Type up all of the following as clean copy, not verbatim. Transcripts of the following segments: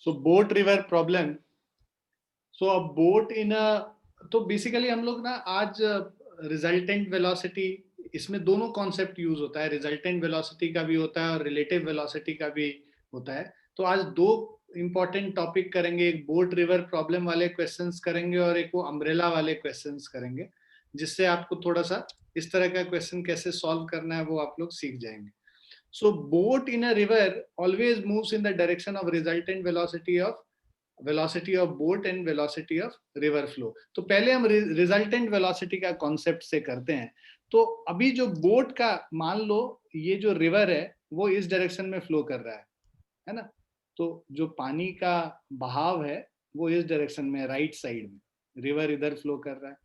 So boat river problem. So a boat in a, तो basically हम लोग ना आज रिजल्टेंट वेलोसिटी, इसमें दोनों कॉन्सेप्ट यूज होता है, रिजल्टेंट वेलोसिटी का भी होता है और रिलेटिव वेलोसिटी का भी होता है। तो आज दो इंपॉर्टेंट टॉपिक करेंगे, एक बोट रिवर प्रॉब्लम वाले क्वेश्चंस करेंगे और एक वो अम्ब्रेला वाले क्वेश्चंस करेंगे, जिससे आपको थोड़ा सा इस तरह का क्वेश्चन कैसे सॉल्व करना है वो आप लोग सीख जाएंगे। So boat in a river always moves in the direction of resultant velocity of boat and velocity of river flow. तो पहले हम resultant velocity का concept से करते हैं। तो अभी जो boat का, मान लो ये जो river है वो इस direction में flow कर रहा है ना? तो जो पानी का बहाव है वो इस direction में, right side में, river इधर flow कर रहा है।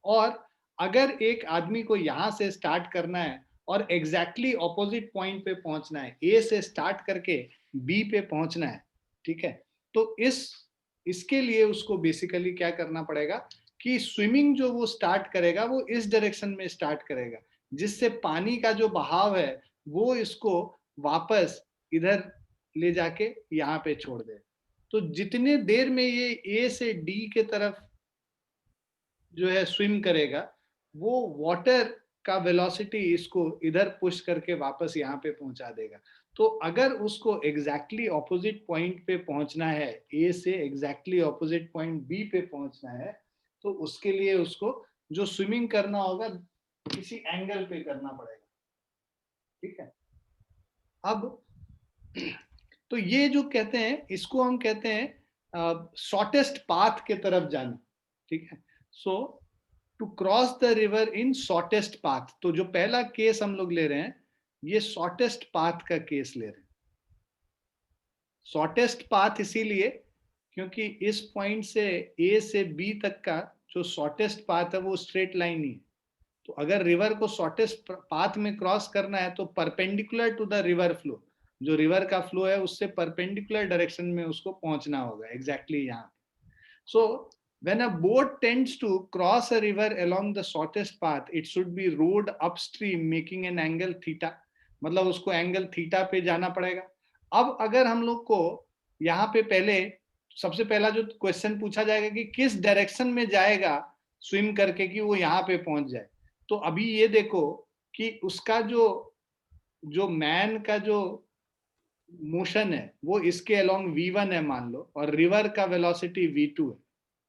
और अगर एक आदमी को यहां से स्टार्ट करना है और एग्जैक्टली ऑपोजिट पॉइंट पे पहुंचना है, ए से स्टार्ट करके बी पे पहुंचना है, ठीक है, तो इसके लिए उसको बेसिकली क्या करना पड़ेगा कि स्विमिंग जो वो स्टार्ट करेगा वो इस डायरेक्शन में स्टार्ट करेगा, जिससे पानी का जो बहाव है वो इसको वापस इधर ले जाके यहाँ पे छोड़ दे। तो जितने देर में ये ए से डी के तरफ जो है स्विम करेगा, वो वाटर का वेलोसिटी इसको इधर पुश करके वापस यहाँ पे पहुंचा देगा। तो अगर उसको एग्जैक्टली ऑपोजिट पॉइंट पे पहुंचना है, ए से एग्जैक्टली ऑपोजिट पॉइंट बी पे पहुंचना है, तो उसके लिए उसको जो स्विमिंग करना होगा किसी एंगल पे करना पड़ेगा, ठीक है। अब तो ये जो कहते हैं, इसको हम कहते हैं शॉर्टेस्ट पाथ के तरफ जाना, ठीक है। So to cross the river in shortest path, तो जो पहला केस हम लोग ले रहे हैं ये शॉर्टेस्ट पाथ का केस ले रहे हैं। शॉर्टेस्ट पाथ इसीलिए क्योंकि इस पॉइंट से ए से बी तक का जो शॉर्टेस्ट पाथ है वो स्ट्रेट लाइन ही है। तो अगर रिवर को शॉर्टेस्ट पाथ में क्रॉस करना है तो perpendicular to the river flow, जो रिवर का फ्लो है उससे परपेंडिकुलर डायरेक्शन में उसको पहुंचना होगा, एग्जैक्टली यहाँ। So when a boat tends to cross a river along the shortest path, it should be rowed upstream making an angle theta, मतलब उसको एंगल थीटा पे जाना पड़ेगा। अब अगर हम लोग को यहाँ पे पहले सबसे पहला जो क्वेश्चन पूछा जाएगा कि किस डायरेक्शन में जाएगा स्विम करके कि वो यहाँ पे पहुंच जाए, तो अभी ये देखो कि उसका जो जो मैन का जो मोशन है वो इसके अलोंग v1 है मान लो, और रिवर का वेलोसिटी v2 है,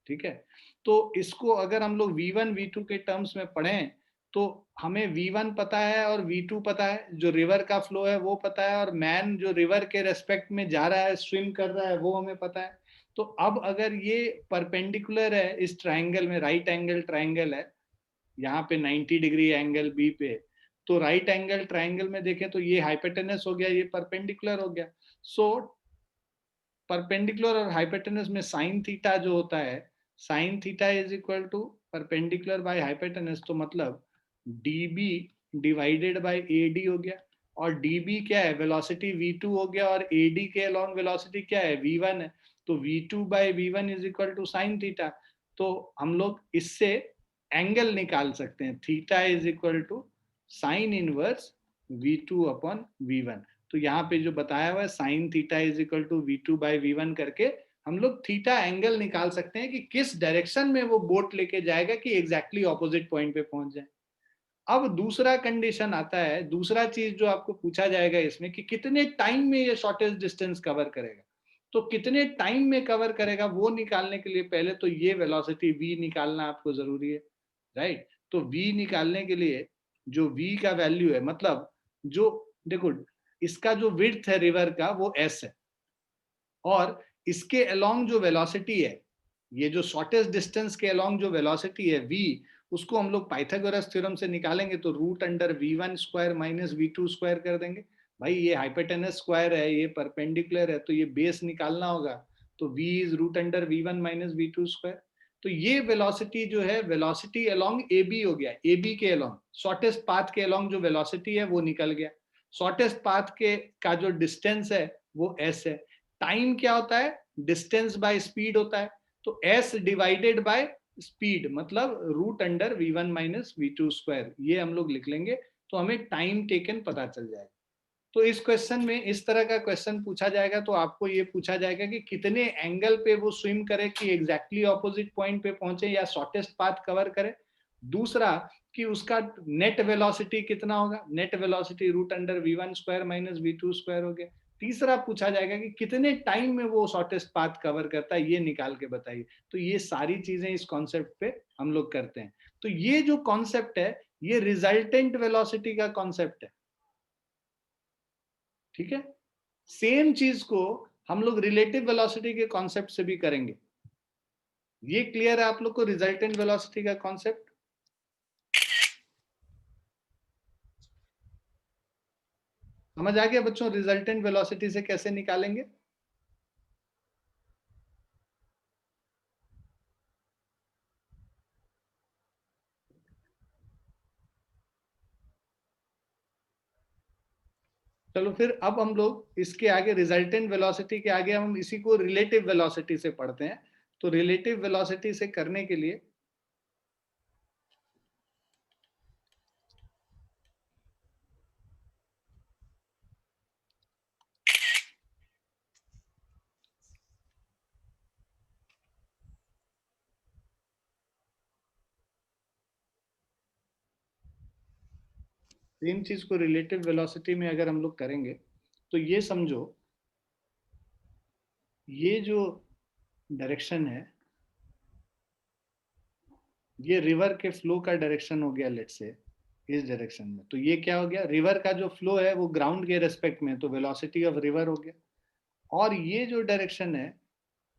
ठीक है। तो इसको अगर हम लोग v1 v2 के टर्म्स में पढ़ें तो हमें v1 पता है और v2 पता है, जो रिवर का फ्लो है वो पता है, और मैन जो रिवर के रेस्पेक्ट में जा रहा है, स्विम कर रहा है, वो हमें पता है। तो अब अगर ये परपेंडिकुलर है इस ट्राइंगल में, राइट एंगल ट्राइंगल है, यहाँ पे 90 डिग्री एंगल बी पे, तो राइट एंगल ट्राइंगल में देखें तो ये हाइपोटेनस हो गया, ये परपेंडिकुलर हो गया। सो परपेंडिकुलर और हाइपोटेनस में साइन थीटा जो होता है, sine theta is equal to perpendicular by hypotenuse, तो मतलब db डिवाइडेड बाय ad हो गया। और db क्या है, वेलोसिटी v2 हो गया, और ad के अलोंग वेलोसिटी क्या है, v1 है। तो v2 by v1 is equal to sine theta. तो हम लोग इससे एंगल निकाल सकते हैं, theta is equal to sine inverse v2 upon v1। तो यहाँ पे जो बताया हुआ है sine theta is equal to v2 by v1 करके हम लोग थीटा एंगल निकाल सकते हैं कि किस डायरेक्शन में वो बोट लेके जाएगा कि एग्जैक्टली ऑपोजिट पॉइंट पे पहुंच जाए। अब दूसरा कंडीशन आता है, दूसरा चीज जो आपको पूछा जाएगा इसमें कि कितने टाइम में ये शॉर्टेस्ट डिस्टेंस कवर करेगा। तो कितने टाइम में कवर करेगा वो निकालने के लिए पहले तो ये वेलोसिटी v निकालना आपको जरूरी है, राइट। तो v निकालने के लिए जो v का वैल्यू है, मतलब जो देखो इसका जो विड्थ है रिवर का वो s है, और इसके अलोंग जो वेलोसिटी है, ये जो शॉर्टेस्ट डिस्टेंस के अलोंग जो वेलोसिटी है v, उसको हम लोग पाइथागोरस थ्योरम से निकालेंगे तो root under v1 square minus v2 square कर देंगे। भाई ये हाइपोटेनस स्क्वायर है, ये परपेंडिकुलर है, तो ये बेस निकालना होगा, तो v is root under v1 minus v2 square. तो ये वेलोसिटी जो है, वेलोसिटी अलोंग ab हो गया, ab के अलोंग शॉर्टेस्ट पाथ के अलोंग जो वेलोसिटी है वो निकल गया। शॉर्टेस्ट पाथ के का जो डिस्टेंस है वो s है। टाइम क्या होता है, डिस्टेंस बाय स्पीड होता है, तो s डिवाइडेड बाय स्पीड मतलब root under v1 minus v2 square, ये हम लोग लिख लेंगे तो हमें टाइम टेकन पता चल जाएगा, तो इस क्वेश्चन में इस तरह का क्वेश्चन पूछा जाएगा तो आपको ये पूछा जाएगा कि कितने एंगल पे वो स्विम करे कि एग्जैक्टली ऑपोजिट पॉइंट पे पहुंचे या शॉर्टेस्ट पाथ कवर करे। दूसरा कि उसका नेट वेलोसिटी कितना होगा, net velocity root under v1 square minus v2 square हो गया। तीसरा पूछा जाएगा कि कितने टाइम में वो शॉर्टेस्ट पाथ कवर करता है, ये निकाल के बताइए। तो ये सारी चीजें इस कॉन्सेप्ट पे हम लोग करते हैं। तो ये जो कॉन्सेप्ट है ये रिजल्टेंट वेलोसिटी का कॉन्सेप्ट है, ठीक है। सेम चीज को हम लोग रिलेटिव वेलोसिटी के कॉन्सेप्ट से भी करेंगे। ये क्लियर है आप लोग को रिजल्टेंट वेलोसिटी का कॉन्सेप्ट? समझ आ गया बच्चों रिजल्टेंट वेलोसिटी से कैसे निकालेंगे? चलो फिर अब हम लोग इसके आगे रिजल्टेंट वेलोसिटी के आगे हम इसी को रिलेटिव वेलोसिटी से पढ़ते हैं। तो रिलेटिव वेलोसिटी से करने के लिए सेम चीज को रिलेटिव वेलोसिटी में अगर हम लोग करेंगे तो ये समझो ये जो डायरेक्शन है ये रिवर के फ्लो का डायरेक्शन हो गया, लेट्स से इस डायरेक्शन में। तो ये क्या हो गया, रिवर का जो फ्लो है वो ग्राउंड के रेस्पेक्ट में, तो वेलोसिटी ऑफ रिवर हो गया। और ये जो डायरेक्शन है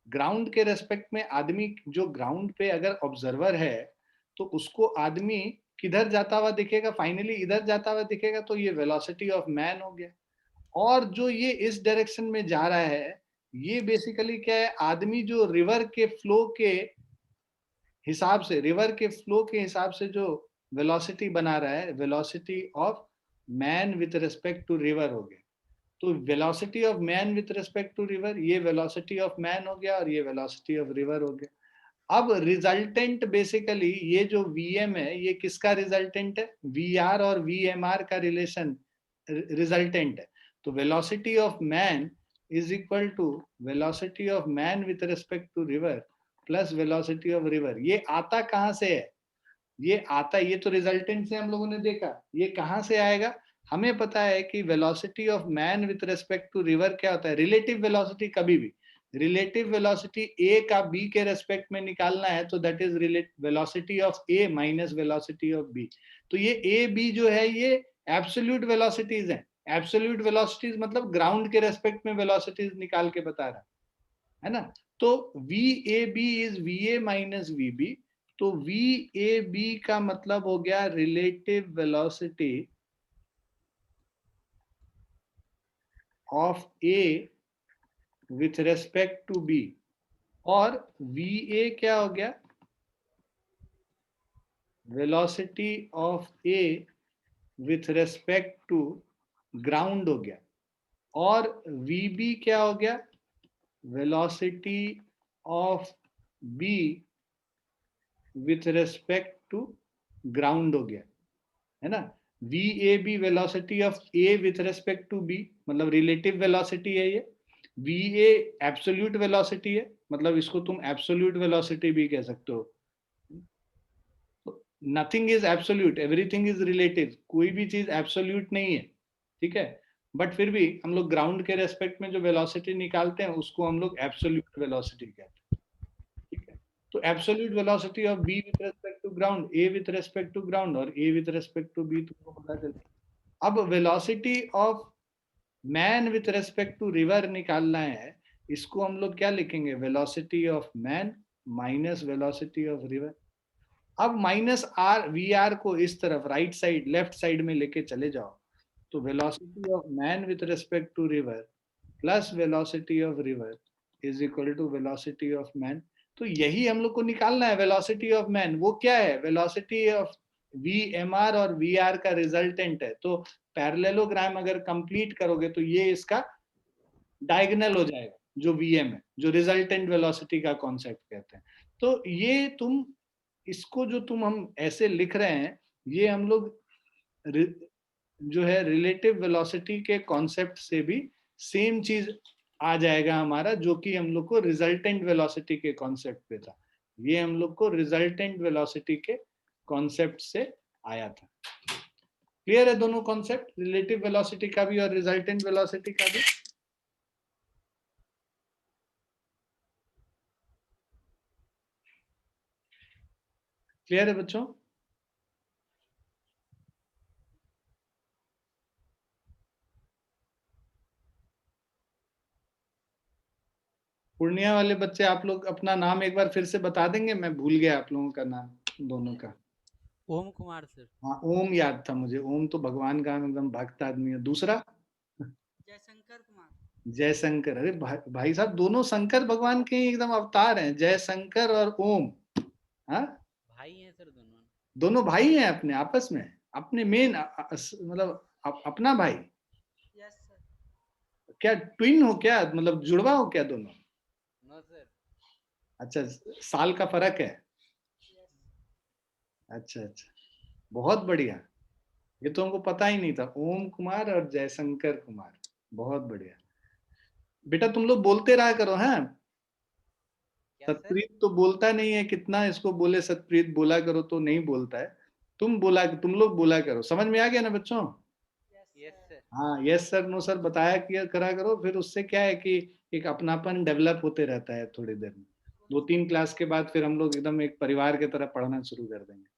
ग्राउंड के रेस्पेक्ट में, आदमी जो ग्राउंड पे अगर ऑब्जर्वर है तो उसको आदमी किधर जाता हुआ दिखेगा, फाइनली इधर जाता हुआ दिखेगा, तो ये वेलोसिटी ऑफ मैन हो गया। और जो ये इस डायरेक्शन में जा रहा है ये बेसिकली क्या है, आदमी जो रिवर के फ्लो के हिसाब से, रिवर के फ्लो के हिसाब से जो वेलोसिटी बना रहा है, velocity of man with respect to river हो गया। तो velocity of man with respect to river, ये वेलोसिटी ऑफ मैन हो गया और ये वेलोसिटी ऑफ रिवर हो गया। अब रिजल्टेंट बेसिकली ये जो vm है ये किसका रिजल्टेंट है, vr और vmr का रिलेशन रिजल्टेंट है। तो velocity of man is equal to velocity of man with respect to river plus velocity of river. ये आता कहां से है, ये आता, ये तो रिजल्टेंट से हम लोगों ने देखा, ये कहां से आएगा, हमें पता है कि velocity of man with respect to river क्या होता है, रिलेटिव वेलोसिटी। कभी भी रिलेटिव वेलोसिटी ए का बी के रेस्पेक्ट में निकालना है तो that is relate velocity of A minus velocity of B. तो ये ए बी जो है ये एब्सोल्यूट वेलोसिटीज हैं। एब्सोल्यूट वेलोसिटीज मतलब ग्राउंड के रेस्पेक्ट में वेलोसिटीज निकाल के बता रहा है ना। तो V A B is V A minus V B. तो वी ए बी का मतलब हो गया relative velocity of A with respect to B. और वी ए क्या हो गया, velocity of A with respect to ground हो गया। और वी बी क्या हो गया, velocity of B with respect to ground हो गया, है ना। V A B velocity of A with respect to B मतलब रिलेटिव वेलोसिटी है ये। वी ए एब्सोल्यूट वेलोसिटी है, मतलब इसको तुम एब्सोल्यूट वेलोसिटी भी कह सकते हो। Nothing is absolute, everything is relative, कोई भी चीज एब्सोल्यूट नहीं है, ठीक है। बट फिर भी हम लोग ग्राउंड के रेस्पेक्ट में जो वेलोसिटी निकालते हैं उसको हम लोग एब्सोल्यूट वेलोसिटी कहते हैं, ठीक है। तो absolute velocity of B with respect to ground, A with respect to ground और A with respect to B, तुमको पता चलता। अब velocity of man with respect to river निकालना है, इसको हम लोग क्या लिखेंगे, velocity of man minus velocity of river. अब माइनस आर वी आर को इस तरफ राइट साइड लेफ्ट साइड में लेके चले जाओ, तो velocity of man with respect to river plus velocity of river is equal to velocity of man. तो यही हम लोग को निकालना है, वेलोसिटी ऑफ मैन वो क्या है, velocity of V M R और वी आर का रिजल्टेंट है। तो पैरेललोग्राम अगर कंप्लीट करोगे तो ये इसका डायगोनल हो जाएगा, जो वीएम है, जो रिजल्टेंट वेलोसिटी का कॉन्सेप्ट कहते हैं। तो ये तुम इसको जो तुम हम ऐसे लिख रहे हैं ये हम लोग जो है रिलेटिव वेलोसिटी के कॉन्सेप्ट से भी सेम चीज आ जाएगा हमारा, जो कि हम लोग को रिजल्टेंट वेलोसिटी के कॉन्सेप्ट पे था। ये हम लोग को रिजल्टेंट वेलोसिटी के कॉन्सेप्ट से आया था। क्लियर है दोनों कॉन्सेप्ट, रिलेटिव वेलोसिटी का भी और रिजल्टेंट वेलोसिटी का भी? क्लियर है बच्चों? पूर्णिया वाले बच्चे, आप लोग अपना नाम एक बार फिर से बता देंगे? मैं भूल गया आप लोगों का नाम दोनों का। ओम कुमार सर। हाँ, ओम याद था मुझे। ओम तो भगवान का एकदम भक्त आदमी है। दूसरा? जयशंकर कुमार। जयशंकर। अरे भाई साहब, दोनों शंकर भगवान के ही एकदम अवतार हैं, जयशंकर और ओम। हाँ, भाई हैं सर दोनों। दोनों भाई हैं अपने आपस में, अपने मेन मतलब अपना भाई? Yes sir. क्या ट्विन हो क्या, मतलब जुड़वा हो क्या दोनों? No sir. अच्छा, साल का फर्क है। यस। अच्छा अच्छा, बहुत बढ़िया। ये तो हमको पता ही नहीं था, ओम कुमार और जयशंकर कुमार। बहुत बढ़िया। बेटा तुम लोग बोलते रहा करो, हाँ। क्या सर? सतप्रीत तो बोलता नहीं है, कितना इसको बोले सतप्रीत बोला करो तो नहीं बोलता है। तुम लोग बोला करो। समझ में आ गया ना बच्चों? Yes sir. हाँ, यस सर नो सर बताया किया करा करो, फिर उससे क्या है कि एक अपनापन डेवलप होते रहता है थोड़ी देर में। 2-3 क्लास के बाद फिर हम लोग एकदम एक परिवार की तरह पढ़ना शुरू कर देंगे।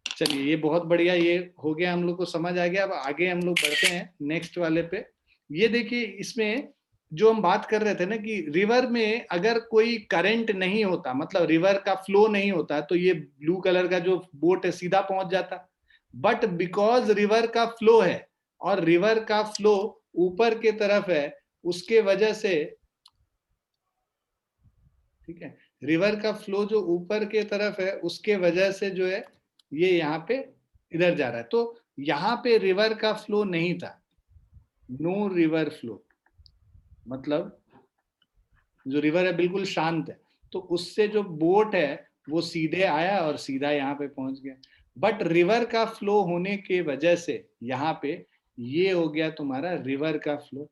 चलिए, ये बहुत बढ़िया, ये हो गया, हम लोग को समझ आ गया। अब आगे हम लोग बढ़ते हैं नेक्स्ट वाले पे। ये देखिए, इसमें जो हम बात कर रहे थे ना कि रिवर में अगर कोई करंट नहीं होता, मतलब रिवर का फ्लो नहीं होता, तो ये ब्लू कलर का जो बोट है सीधा पहुंच जाता। बट बिकॉज रिवर का फ्लो है, और रिवर का फ्लो ऊपर के तरफ है, उसके वजह से, ठीक है, रिवर का फ्लो जो ऊपर के तरफ है उसके वजह से जो है ये यहाँ पे इधर जा रहा है। तो यहाँ पे रिवर का फ्लो नहीं था, नो रिवर फ्लो, मतलब जो रिवर है बिल्कुल शांत है। तो उससे जो बोट है वो सीधे आया और सीधा यहाँ पे पहुंच गया। बट रिवर का फ्लो होने के वजह से यहाँ पे ये हो गया तुम्हारा रिवर का फ्लो।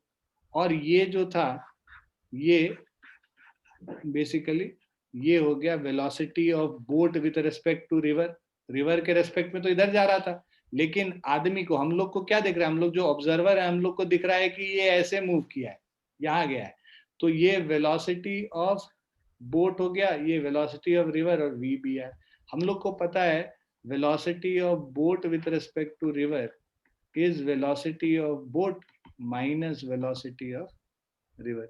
और ये जो था, ये बेसिकली ये हो गया velocity of boat with respect to river. River के रेस्पेक्ट में तो इधर जा रहा था, लेकिन आदमी को, हम लोग को क्या दिख रहा है, हम लोग जो ऑब्जर्वर है हम लोग को दिख रहा है कि ये ऐसे मूव किया है, यहाँ गया है। तो ये वेलोसिटी ऑफ बोट हो गया, ये वेलोसिटी ऑफ रिवर, और वी भी है। हम लोग को पता है velocity of boat with respect to river is velocity of boat minus velocity of river.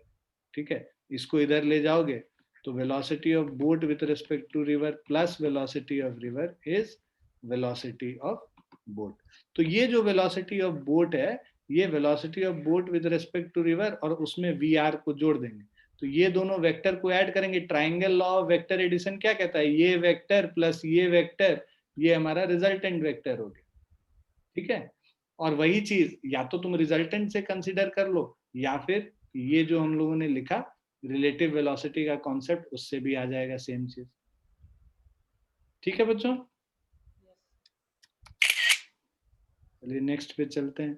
ठीक है, इसको इधर ले जाओगे तो velocity of boat with respect to river plus velocity of river is velocity of boat. तो ये जो वेलोसिटी ऑफ बोट है, ये velocity of boat with respect to river, और उसमें वी आर को जोड़ देंगे। तो ये दोनों वेक्टर को ऐड करेंगे। Triangle law of vector addition क्या कहता है, ये वेक्टर प्लस ये वेक्टर, ये हमारा रिजल्टेंट वेक्टर हो गया। ठीक है, और वही चीज या तो तुम रिजल्टेंट से कंसिडर कर लो, या फिर ये जो हम लोगों ने लिखा रिलेटिव वेलोसिटी का कॉन्सेप्ट, उससे भी आ जाएगा सेम चीज। ठीक है बच्चों, चलिए नेक्स्ट पे चलते हैं।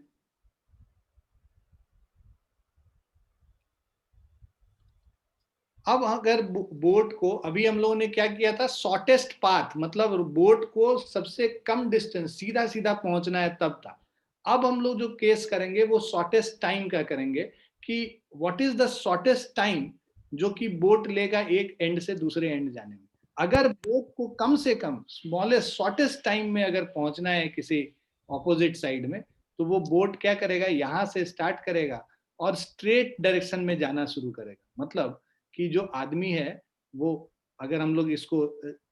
अब अगर बोट को, अभी हम लोगों ने क्या किया था, शॉर्टेस्ट पाथ, मतलब बोट को सबसे कम डिस्टेंस सीधा सीधा पहुंचना है तब था। अब हम लोग जो केस करेंगे वो शॉर्टेस्ट टाइम का करेंगे, कि what is the shortest time जो कि बोट लेगा एक एंड से दूसरे एंड जाने में। अगर बोट को कम से कम स्मॉलेस्ट शॉर्टेस्ट टाइम में अगर पहुंचना है किसी ऑपोजिट साइड में, तो वो बोट क्या करेगा, यहां से स्टार्ट करेगा और स्ट्रेट डायरेक्शन में जाना शुरू करेगा। मतलब कि जो आदमी है वो, अगर हम लोग इसको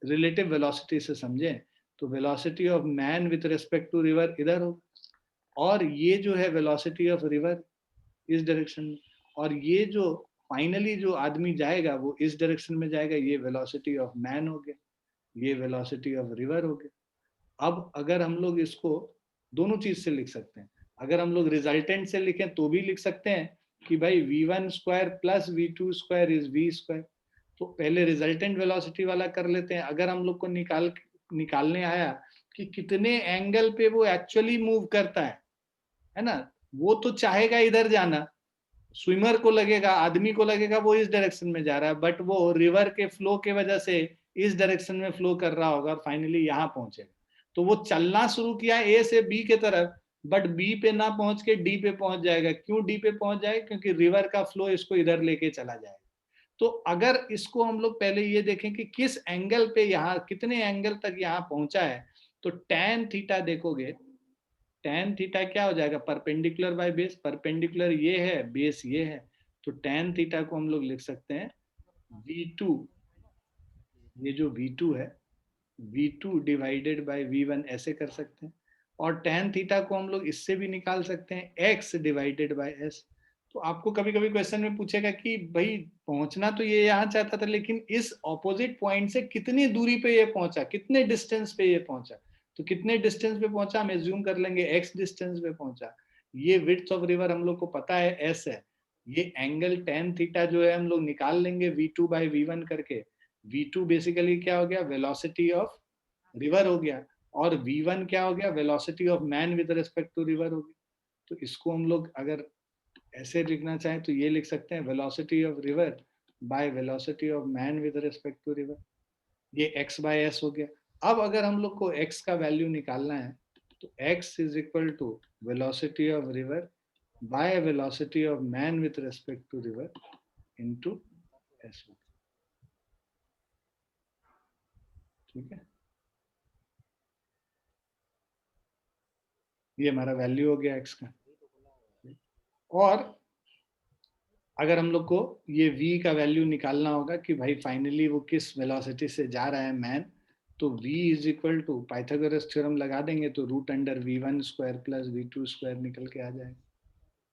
रिलेटिव वेलोसिटी से समझें, तो velocity of man with respect to river इधर हो, और ये जो है वेलोसिटी ऑफ रिवर इस डायरेक्शन में, और ये जो फाइनली जो आदमी जाएगा वो इस डायरेक्शन में जाएगा। ये वेलोसिटी ऑफ मैन हो गया, ये वेलोसिटी ऑफ रिवर हो गया। अब अगर हम लोग इसको दोनों चीज से लिख सकते हैं, अगर हम लोग रिजल्टेंट से लिखें तो भी लिख सकते हैं कि भाई v1 square plus v2 square is v square. तो पहले रिजल्टेंट वेलोसिटी वाला कर लेते हैं। अगर हम लोग को निकालने आया कि कितने एंगल पे वो एक्चुअली मूव करता है, है ना, वो तो चाहेगा इधर जाना, स्विमर को लगेगा, आदमी को लगेगा वो इस डायरेक्शन में जा रहा है, बट वो रिवर के फ्लो के वजह से इस डायरेक्शन में फ्लो कर रहा होगा और फाइनली यहाँ पहुंचेगा। तो वो चलना शुरू किया ए से बी के तरफ, बट बी पे ना पहुंच के डी पे पहुंच जाएगा। क्यों डी पे पहुंच जाएगा? क्योंकि रिवर का फ्लो इसको इधर लेके चला जाएगा। तो अगर इसको हम लोग पहले ये देखें कि किस एंगल पे यहाँ, कितने एंगल तक यहाँ पहुंचा है, तो tan थीटा देखोगे, tan थीटा क्या हो जाएगा? परपेंडिकुलर बाय बेस, परपेंडिकुलर ये है, बेस ये है, तो tan थीटा को हम लोग लिख सकते हैं v2, ये जो v2 है v2 डिवाइडेड बाय v1 ऐसे कर सकते हैं। और tan थीटा को हम लोग इससे भी निकाल सकते हैं x डिवाइडेड बाय s। तो आपको कभी कभी क्वेश्चन में पूछेगा कि भाई पहुंचना तो ये यहाँ चाहता था, लेकिन इस ऑपोजिट पॉइंट से कितनी दूरी पे ये पहुंचा, कितने डिस्टेंस पे ये पहुंचा। तो कितने डिस्टेंस पे पहुंचा हम एज्यूम कर लेंगे x डिस्टेंस पे पहुंचा। ये विड्थ ऑफ रिवर हम लोग को पता है s है। ये एंगल tan थीटा जो है हम लोग निकाल लेंगे v2 बाय v1 करके। v2 बेसिकली क्या हो गया? वेलोसिटी ऑफ रिवर हो गया। और v1 क्या हो गया? Velocity of man with respect to river हो गया। तो इसको हम लोग अगर ऐसे लिखना चाहें तो ये लिख सकते हैं velocity of river by velocity of man with respect to river. ये x बाय s हो गया। अब अगर हम लोग को x का वैल्यू निकालना है तो x is equal to velocity of river by velocity of man with respect to river into s। ठीक है, ये हमारा वैल्यू हो गया x का। और अगर हम लोग को ये v का वैल्यू निकालना होगा कि भाई फाइनली वो किस वेलोसिटी से जा रहा है मैन, तो v is equal to Pythagoras theorem लगा देंगे तो root under v1 square plus v2 square निकल के आ जाएगा।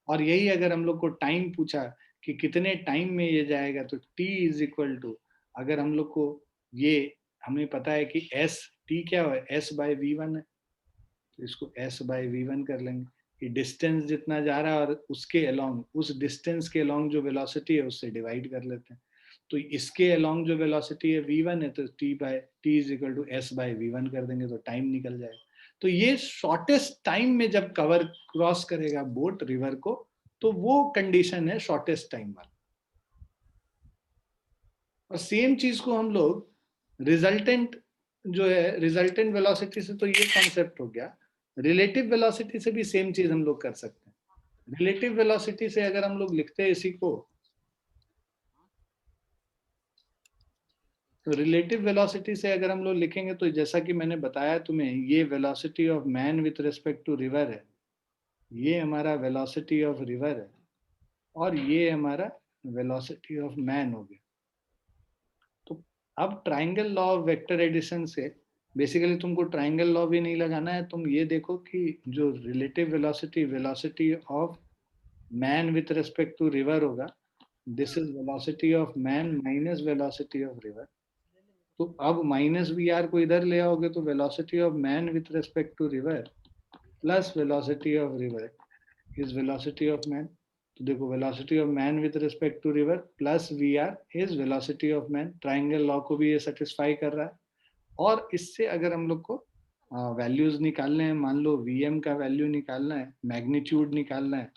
और यही अगर हम लोग को टाइम पूछा कि कितने टाइम में ये जाएगा, तो t इज इक्वल टू, अगर हम लोग को ये हमें पता है कि s t क्या है, s बाय v1 है, तो इसको s बाय v1 कर लेंगे कि डिस्टेंस जितना जा रहा है और उसके अलोंग, उस डिस्टेंस के अलोंग जो वेलोसिटी है उससे डिवाइड कर लेते हैं। तो इसके अलोंग जो वेलोसिटी है v1 है, तो t is equal to s by v1 कर देंगे तो टाइम निकल जाएगा। तो ये शॉर्टेस्ट टाइम में जब कवर क्रॉस करेगा बोट रिवर को, तो वो कंडीशन है शॉर्टेस्ट टाइम वाला। और सेम चीज को हम लोग रिजल्टेंट जो है, रिजल्टेंट वेलोसिटी से तो ये कॉन्सेप्ट हो गया, रिलेटिव वेलोसिटी से भी सेम चीज हम लोग कर सकते हैं। रिलेटिव वेलोसिटी से अगर हम लोग लिखते हैं इसी को, तो रिलेटिव वेलोसिटी से अगर हम लोग लिखेंगे तो जैसा कि मैंने बताया तुम्हें, ये velocity of man with respect to river है, ये हमारा वेलोसिटी ऑफ रिवर है, और ये हमारा वेलोसिटी ऑफ मैन हो गया। तो अब triangle law of vector addition से बेसिकली तुमको ट्राइंगल लॉ भी नहीं लगाना है, तुम ये देखो कि जो relative velocity, velocity of man with respect to river होगा, this is velocity of man minus velocity of river. तो अब माइनस वी आर को इधर ले आओगे तो velocity of man with respect to river plus velocity of river is velocity of man. तो देखो velocity of man with respect to river plus V R is velocity of man. Triangle law को भी ये satisfy कर रहा है। और इससे अगर हम लोग को वैल्यूज निकालने हैं, मान लो vm का वैल्यू निकालना है, मैग्नीट्यूड निकालना है,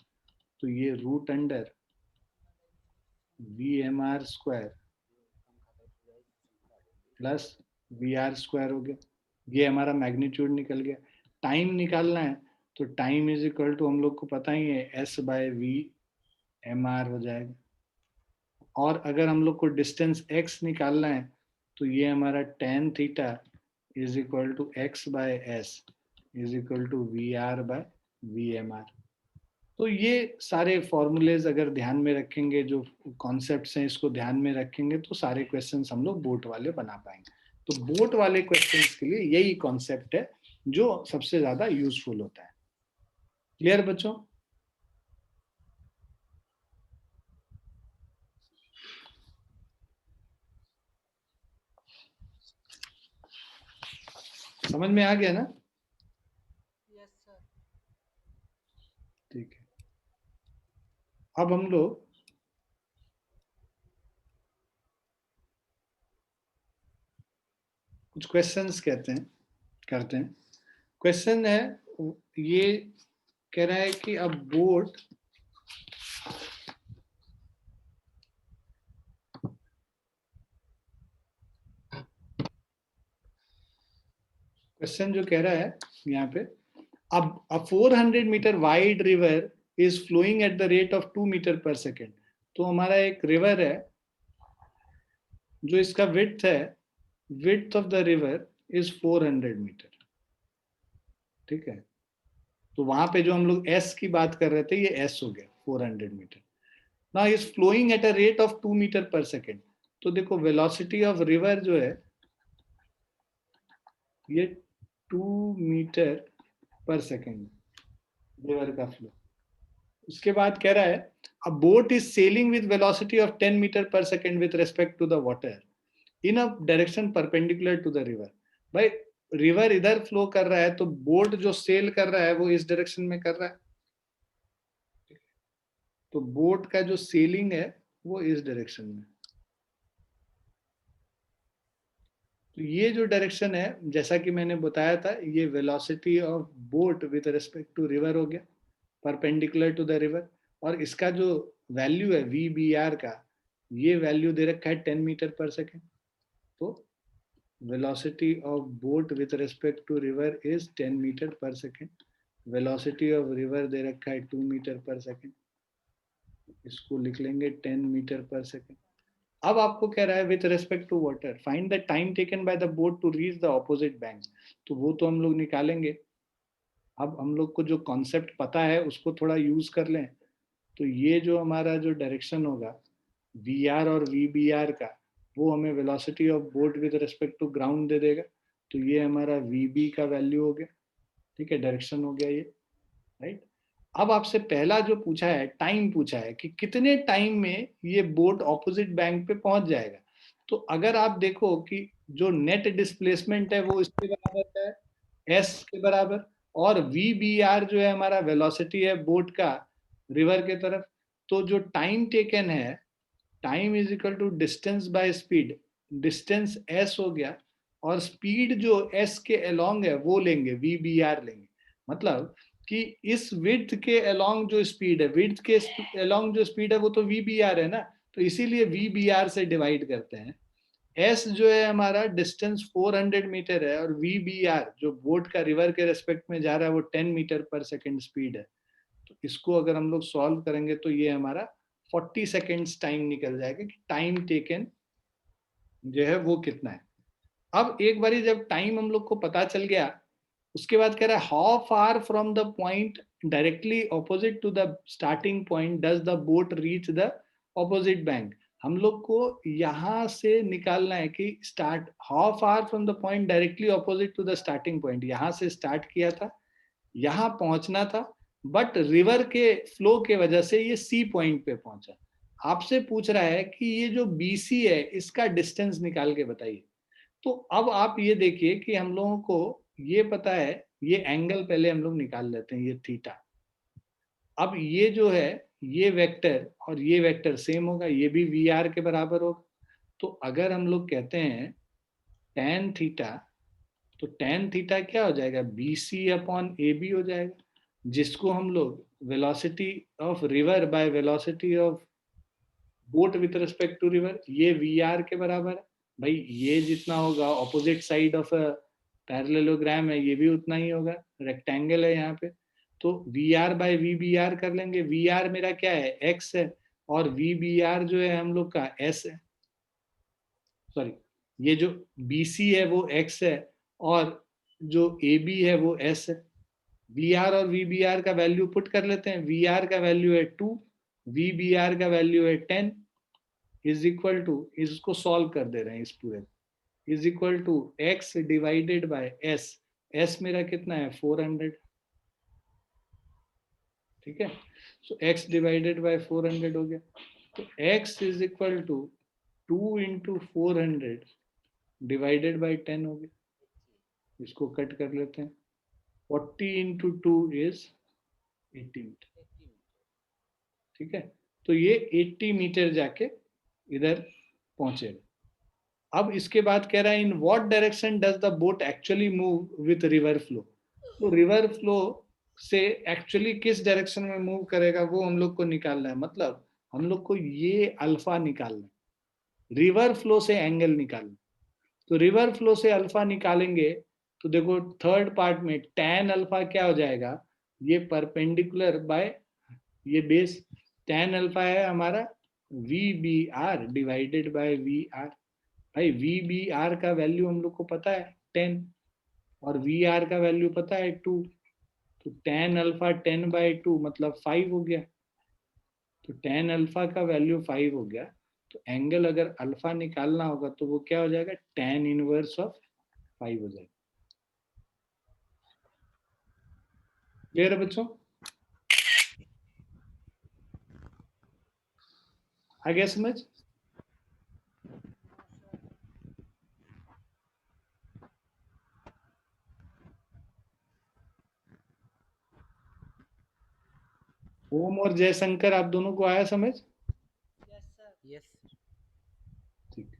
तो ये root under vmr square plus V R square हो गया, ये हमारा मैग्नीट्यूड निकल गया। टाइम निकालना है तो टाइम इज इक्वल टू, हम लोग को पता ही है, S by V M R हो जाएगा। और अगर हम लोग को डिस्टेंस x निकालना है तो ये हमारा tan theta is equal to X by S is equal to V R by V M R. तो ये सारे फॉर्मूलेज अगर ध्यान में रखेंगे, जो कॉन्सेप्ट्स हैं इसको ध्यान में रखेंगे, तो सारे क्वेश्चंस हम लोग बोट वाले बना पाएंगे। तो बोट वाले क्वेश्चंस के लिए यही कॉन्सेप्ट है जो सबसे ज्यादा यूजफुल होता है। क्लियर बच्चों? समझ में आ गया ना? Yes sir. ठीक है, अब हम लोग कुछ क्वेश्चंस करते हैं। क्वेश्चन है ये कह रहा है कि अब बोट क्वेश्चन जो कह रहा है यहाँ पे, अब a 400 metre wide river is flowing at the rate of 2 metre per second. तो हमारा एक रिवर है जो इसका विड्थ है, width of the river is 400 metre, ठीक है। तो वहां पे जो हम लोग एस की बात कर रहे थे, ये एस हो गया 400 metre. Now is flowing at a rate of 2 metre per second. तो देखो वेलोसिटी ऑफ रिवर जो है ये 2 मीटर पर सेकेंड रिवर का फ्लो। उसके बाद कह रहा है a boat is sailing with velocity of 10 meter per second with respect to the water in a direction perpendicular to the river. भाई रिवर इधर फ्लो कर रहा है तो बोट जो सेल कर रहा है वो इस डायरेक्शन में कर रहा है, तो बोट का जो सेलिंग है वो इस डायरेक्शन में। तो ये जो डायरेक्शन है जैसा कि मैंने बताया था, ये velocity of boat with respect to river हो गया, परपेंडिकुलर टू द रिवर। और इसका जो वैल्यू है वी बी आर का, ये वैल्यू दे रखा है 10 मीटर पर सेकेंड। तो velocity of boat with respect to river is 10 meter per second. velocity of river दे रखा है 2 मीटर पर सेकेंड, इसको लिख लेंगे 10 मीटर पर सेकेंड। अब आपको कह रहा है with respect to water find the time taken by the boat to reach the opposite bank. तो वो तो हम लोग निकालेंगे। अब हम लोग को जो कॉन्सेप्ट पता है उसको थोड़ा यूज कर लें। तो ये जो हमारा जो डायरेक्शन होगा वी आर और वी बी आर का, वो हमें velocity of boat with respect to ground दे देगा। तो ये हमारा वी बी का वैल्यू हो गया, ठीक है, डायरेक्शन हो गया ये, राइट। अब आपसे पहला जो पूछा है टाइम पूछा है कि कितने टाइम में ये बोट ऑपोजिट बैंक पे पहुंच जाएगा। तो अगर आप देखो कि जो नेट डिस्प्लेसमेंट है वो इसके बराबर है, एस के बराबर, और वी बी आर जो है हमारा वेलोसिटी है बोट का रिवर के तरफ। तो जो टाइम टेकन है, time is equal to distance by speed, distance S हो गया, और स्पीड जो एस के अलोंग है वो लेंगे, वी बी आर लेंगे। मतलब कि इस विड्थ के अलोंग जो स्पीड है, विड्थ के अलोंग जो स्पीड है वो तो वी बी आर है ना, तो इसीलिए वी बी आर से डिवाइड करते हैं। एस जो है हमारा डिस्टेंस 400 मीटर है, और वी बी आर जो बोट का रिवर के रेस्पेक्ट में जा रहा है वो 10 मीटर पर सेकेंड स्पीड है। तो इसको अगर हम लोग सॉल्व करेंगे तो ये हमारा 40 सेकेंड्स टाइम निकल जाएगा कि टाइम टेकन जो है वो कितना है। अब एक बारी जब टाइम हम लोग को पता चल गया, उसके बाद कह रहा है how far from the point directly opposite to the starting point does the boat reach the opposite bank. हम लोग को यहां से निकालना है कि start how far from the point directly opposite to the starting point, यहां से स्टार्ट किया था, यहां पहुंचना था, बट रिवर के फ्लो के वजह से ये सी पॉइंट पे पहुंचा। आपसे पूछ रहा है कि ये जो बीसी है इसका डिस्टेंस निकाल के बताइए। तो अब आप ये देखिए कि हम लोगों को ये पता है, ये एंगल पहले हम लोग निकाल लेते हैं, ये थीटा। अब ये जो है ये वेक्टर और ये वेक्टर सेम होगा, ये भी वी आर के बराबर होगा। तो अगर हम लोग कहते हैं tan थीटा, तो tan थीटा क्या हो जाएगा, B C upon A B हो जाएगा, जिसको हम लोग velocity of river by velocity of boat with respect to river, ये वी आर के बराबर है। भाई ये जितना होगा ऑपोजिट साइड ऑफ पैरेललोग्राम है, ये भी उतना ही होगा, रेक्टेंगल है यहाँ पे। तो V R by V B R कर लेंगे। वी आर मेरा क्या है, एक्स है, और वी बी आर जो है हम लोग का एस है, सॉरी, ये जो बी सी है वो एक्स है, और जो ए बी है वो एस है। वी आर और वी बी आर का वैल्यू पुट कर लेते हैं। वी आर का वैल्यू है 2, वी बी आर का वैल्यू है 10, इज इक्वल टू, इसको सॉल्व कर दे रहे हैं इस पूरे, is equal to X divided by S. S मेरा कितना है 400, ठीक है। सो एक्स डिवाइडेड बाय 400 हो गया। तो X is equal to 2 into 400 divided by 10 हो गया। इसको कट कर लेते हैं। 40 इंटू 2 इज 80 मीटर, ठीक है। तो ये 80 मीटर जाके इधर पहुंचेगा। अब इसके बाद कह रहा है in what direction does the boat actually move with river flow. तो रिवर फ्लो से एक्चुअली किस डायरेक्शन में मूव करेगा वो हम लोग को निकालना है। मतलब हम लोग को ये अल्फा निकालना है, रिवर फ्लो से एंगल निकालना है। तो रिवर फ्लो से अल्फा निकालेंगे तो देखो थर्ड पार्ट में tan अल्फा क्या हो जाएगा, ये परपेंडिकुलर बाय ये बेस, tan अल्फा है हमारा V B R divided by V R. भाई वी बी आर का वैल्यू हम लोग को पता है 10 और वी आर का वैल्यू पता है 2। तो tan अल्फा 10/2 मतलब 5 हो गया। तो tan अल्फा का वैल्यू 5 हो गया। तो एंगल अगर अल्फा निकालना होगा तो वो क्या हो जाएगा, tan इनवर्स ऑफ 5 हो जाएगा। क्लियर है बच्चों, आ गया समझ? ओम और जयशंकर आप दोनों को आया समझ? Yes sir. यस। ठीक।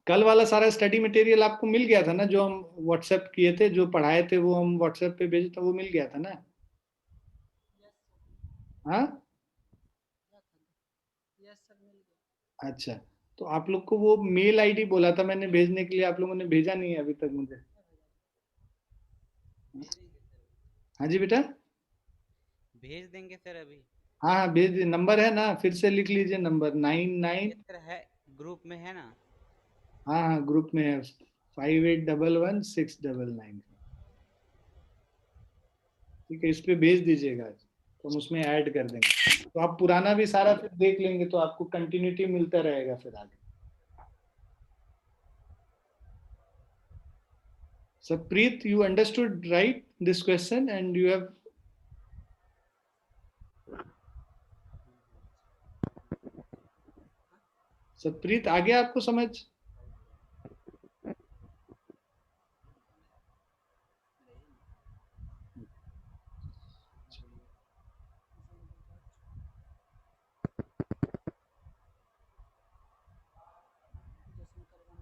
कल वाला सारा स्टडी मटेरियल आपको मिल गया था ना, जो हम व्हाट्सएप किए थे, जो पढ़ाए थे वो हम व्हाट्सएप पे भेजे थे, वो मिल गया था ना? Yes sir. हाँ यस सर मिल गया। अच्छा, तो आप लोग को वो मेल आईडी बोला था मैंने भेजने के लिए, आप लोगों ने भेजा नहीं है अभी तक मुझे। हाँ जी बेटा, भेज देंगे सर अभी। हाँ हाँ भेज दिए। नंबर है ना, फिर से लिख लीजिए, नंबर 99। यस सर है, ग्रुप में है ना। हाँ हाँ ग्रुप में है, 58111699। ठीक है, इस पे भेज दीजिएगा तो हम उसमें ऐड कर देंगे। तो आप पुराना भी सारा फिर देख लेंगे तो आपको कंटिन्यूटी मिलता रहेगा फिर आगे। Saprit, you understood right this question and you have Saprit, आ गया आपको समझ?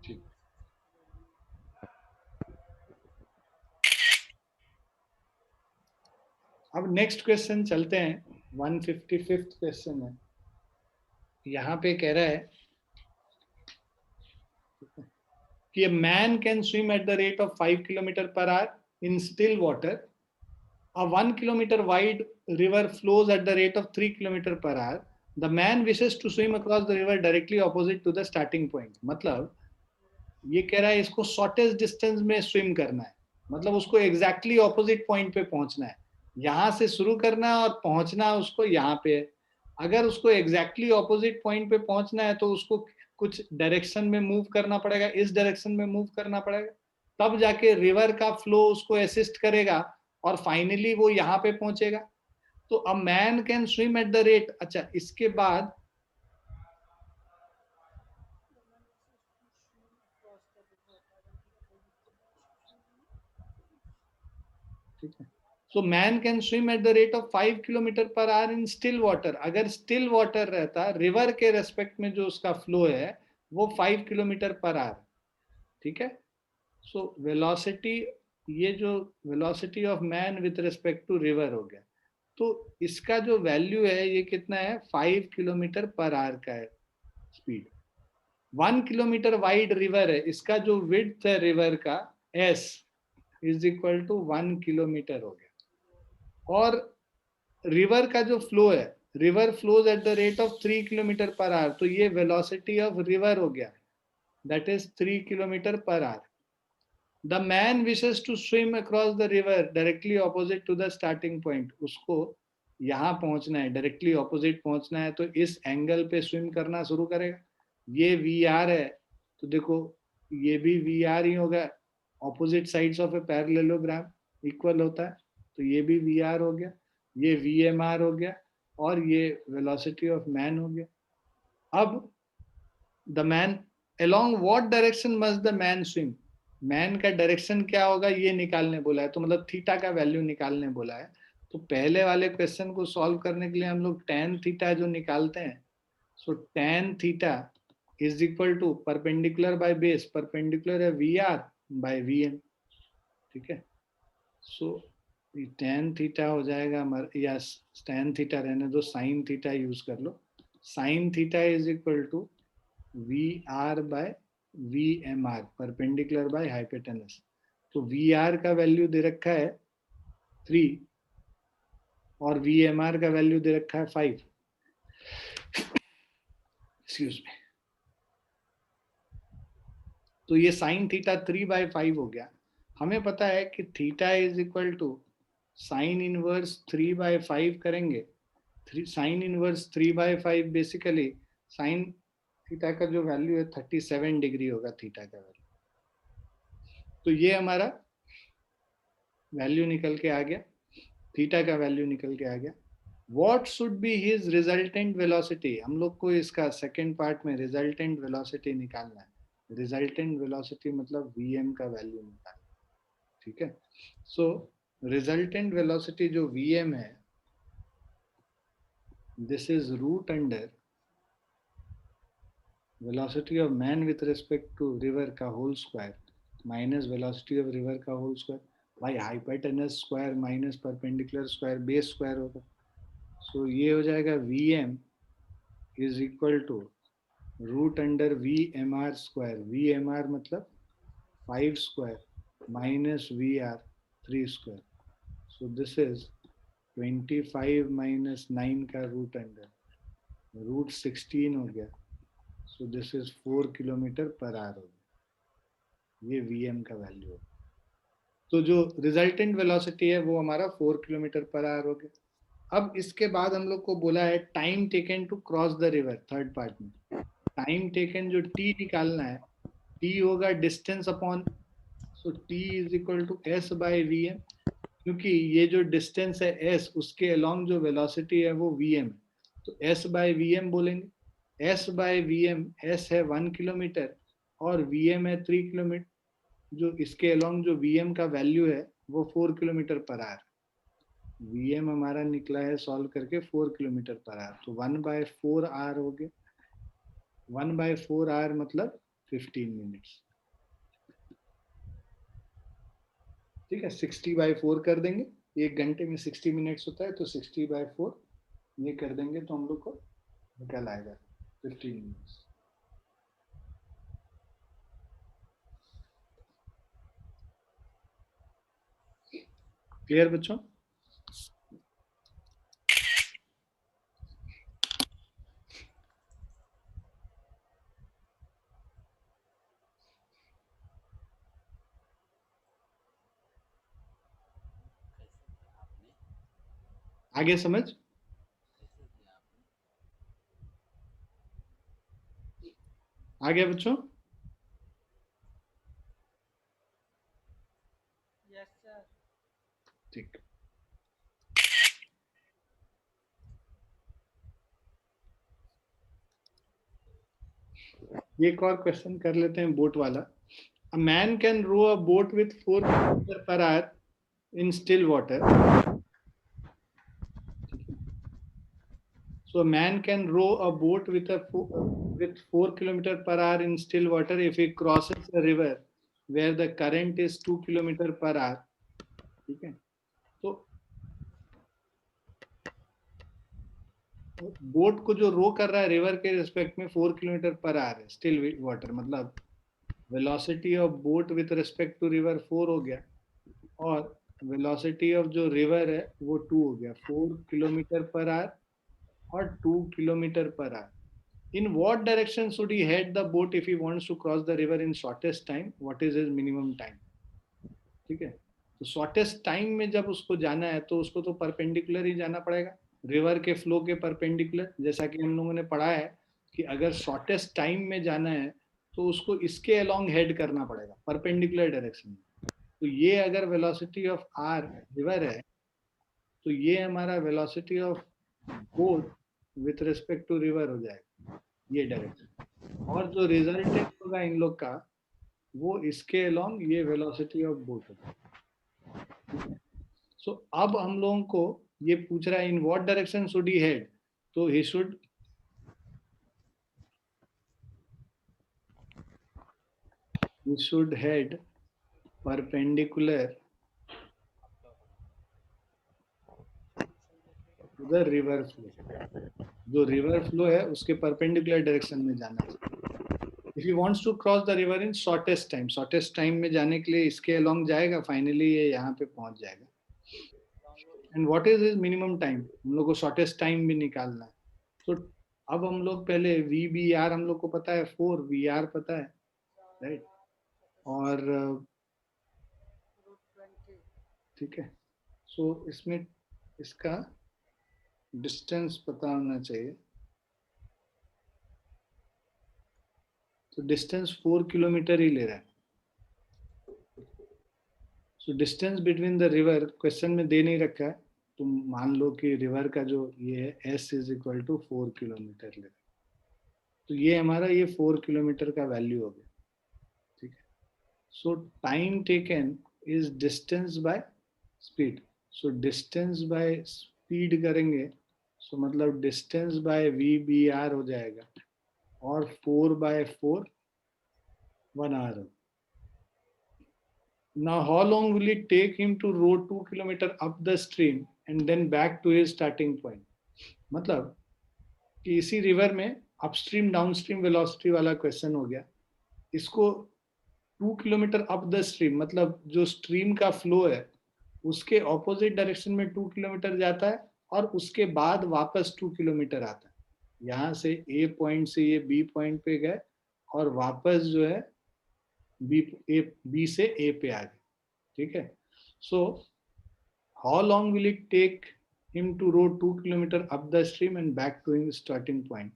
ठीक। अब नेक्स्ट क्वेश्चन चलते हैं, 155th क्वेश्चन है। यहाँ पे कह रहा है कि a man can swim at the rate of 5 kilometer per hour in still water. A 1 kilometer wide river flows at the rate of 3 kilometer per hour. The man wishes to swim across the river directly opposite to the starting point. मतलब ये कह रहा है इसको shortest distance में swim करना है, मतलब उसको एग्जैक्टली ऑपोजिट पॉइंट पे पहुंचना है। यहां से शुरू करना है और पहुंचना उसको यहाँ पे है। अगर उसको एग्जैक्टली ऑपोजिट पॉइंट पे पहुंचना है तो उसको कुछ डायरेक्शन में मूव करना पड़ेगा, इस डायरेक्शन में मूव करना पड़ेगा, तब जाके रिवर का फ्लो उसको असिस्ट करेगा और फाइनली वो यहाँ पे पहुंचेगा। तो अ man can swim eight the rate, अच्छा इसके बाद ठीक है, so man can swim eight the rate of 5 kilometre per our in still water. अगर स्टिल वाटर रहता, रिवर के रेस्पेक्ट में जो उसका फ्लो है वो 5 किलोमीटर पर आवर। ठीक है, सो वेलोसिटी, ये जो velocity of man with respect to river हो गया, तो इसका जो वैल्यू है ये कितना है, 5 किलोमीटर पर आवर का है स्पीड। 1 किलोमीटर वाइड रिवर है, इसका जो विड्थ है रिवर का S is equal to 1 kilometre हो गया। और रिवर का जो फ्लो है, river flows at the rate of 3 kilometre per hour, तो ये वेलोसिटी ऑफ रिवर हो गया, that is 3 kilometre per hour. The man wishes to swim across the river directly opposite to the starting point, उसको यहाँ पहुंचना है, directly opposite पहुंचना है, तो इस एंगल पे स्विम करना शुरू करेगा। ये वी आर है, तो देखो ये भी वी आर ही होगा, opposite sides of a parallelogram equal होता है, तो ये भी वी आर हो गया, ये वी एम आर हो गया, और ये वेलोसिटी ऑफ मैन हो गया। अब the man along what direction must the man swim, man का डायरेक्शन क्या होगा ये निकालने बोला है, तो मतलब थीटा का वैल्यू निकालने बोला है। तो पहले वाले क्वेश्चन को सॉल्व करने के लिए हम लोग tan थीटा जो निकालते हैं, so tan theta is equal to perpendicular by base, perpendicular है V R by V M. ठीक है, सो tan थीटा हो जाएगा हमारा, या tan थीटा रहने दो, sin थीटा यूज कर लो. sin थीटा is equal to VR by VMR, perpendicular by hypotenuse. तो VR का वैल्यू दे रखा है 3 और VMR का वैल्यू दे रखा है 5. Excuse me. तो ये साइन थीटा 3/5 हो गया. हमें पता है कि theta is equal to sine inverse 3/5 करेंगे. Sine inverse 3/5 basically sine theta का जो वैल्यू है 37 डिग्री होगा थीटा का वैल्यू. तो ये हमारा वैल्यू निकल के आ गया, थीटा का वैल्यू निकल के आ गया. What should be his resultant velocity? हम लोग को इसका सेकेंड पार्ट में रिजल्टेंट वेलोसिटी निकालना है. रिजल्टेंट वेलोसिटी मतलब Vm का वैल्यू निकालना. ठीक है. सो रिजल्टेंट वेलोसिटी जो Vm है, this is root under velocity of man with respect to river का whole square minus velocity of river का whole square by hypotenuse square minus perpendicular square base square होगा. So ये हो जाएगा Vm is equal to root under VMR square. VMR मतलब 5 square minus VR 3 square. So this is 25 minus 9 का root under root 16 हो गया. So this is 4 kilometre per our हो गया. ये Vm का वैल्यू है. तो जो रिजल्टेंट वेलोसिटी है वो हमारा 4 किलोमीटर पर आवर हो गया. अब इसके बाद हम लोग को बोला है time taken to cross the river. Third part में टाइम टेकन जो t निकालना है, t होगा distance upon, so t is equal to s by Vm. क्योंकि ये जो डिस्टेंस है s, उसके अलोंग जो वेलोसिटी है वो Vm है, तो s बाय Vm बोलेंगे. s बाय Vm, s है 1 किलोमीटर और Vm है 3 किलोमीटर. जो इसके अलोंग जो Vm का वैल्यू है वो 4 किलोमीटर पर आवर. Vm हमारा निकला है सॉल्व करके 4 किलोमीटर पर आवर. तो 1/4 आवर हो गया. 1/4 आवर मतलब 15 मिनट्स. ठीक है. 60/4 कर देंगे. 1 घंटे में 60 मिनट्स होता है, तो 60/4 ये कर देंगे तो हम लोग को निकल आएगा 15 मिनट्स. क्लियर बच्चों? आगे समझ? आगे बच्चों? Yes, sir. ठीक. एक और क्वेश्चन कर लेते हैं बोट वाला. A man can row a boat with 4 kilometre per hour in still water. So a man can row a boat with 4 kilometer per hour in still water if he crosses a river where the current is 2 kilometer per hour. ठीक है. तो boat को जो रो कर रहा है river के respect में 4 किलोमीटर पर आवर है स्टिल वाटर, मतलब velocity of boat with respect to river 4 हो गया और वेलोसिटी ऑफ जो रिवर है वो 2 हो गया. 4 किलोमीटर पर आवर और 2 kilometre per hour. In what direction should he head the boat if he wants to cross the river in shortest time? What is his minimum time? ठीक है. तो shortest time में जब उसको जाना है तो उसको तो परपेंडिकुलर ही जाना पड़ेगा, रिवर के फ्लो के परपेंडिकुलर. जैसा कि हम लोगों ने पढ़ा है कि अगर शॉर्टेस्ट टाइम में जाना है तो उसको इसके अलोंग हेड करना पड़ेगा परपेंडिकुलर डायरेक्शन में. तो ये अगर वेलोसिटी ऑफ आर रिवर है तो ये हमारा velocity of boat with respect to river हो जाएगा ये डायरेक्शन. और जो रिजल्टेंट होगा इन लोग का वो इसके अलोंग ये वेलोसिटी ऑफ बोट होगा. सो अब हम लोगों को ये पूछ रहा है in what direction should he head. तो he should head perpendicular the river flow, जो रिवर फ्लो है उसके परपेंडिकुलर डायरेक्शन में जाना चाहिए। If you wants to cross the river in shortest time में जाने के लिए इसके अलोंग जाएगा, फाइनली ये यहाँ पे पहुंच जाएगा। And what is his minimum time, हम लोग को शॉर्टेस्ट टाइम भी निकालना है। तो अब हम लोग पहले वी बी आर हम लोग को पता है 4, वी आर पता है, राइट, और ठीक है। सो इसमें इसका डिस्टेंस पता होना चाहिए। तो डिस्टेंस 4 किलोमीटर ही ले रहा है। So distance between the river question में दे नहीं रखा है, तो मान लो कि रिवर का जो ये है s is equal to 4 kilometre ले रहा है, तो ये हमारा ये 4 किलोमीटर का वैल्यू हो गया, ठीक है। So time taken is distance by speed. So distance by speed करेंगे, सो मतलब distance by V B R हो जाएगा, और 4/4 1 hour. Now how long will it take him to row 2 kilometer up the stream and then back to his starting point? मतलब कि इसी river में upstream downstream velocity वाला question हो गया। इसको 2 किलोमीटर अप द स्ट्रीम, मतलब जो स्ट्रीम का फ्लो है उसके ऑपोजिट डायरेक्शन में 2 किलोमीटर जाता है, और उसके बाद वापस 2 किलोमीटर आता है। यहाँ से ए पॉइंट से ये बी पॉइंट पे गए, और वापस जो है बी से ए पे आ गए, ठीक है। So how long will it take him to row 2 kilometre up the stream and back to his starting point?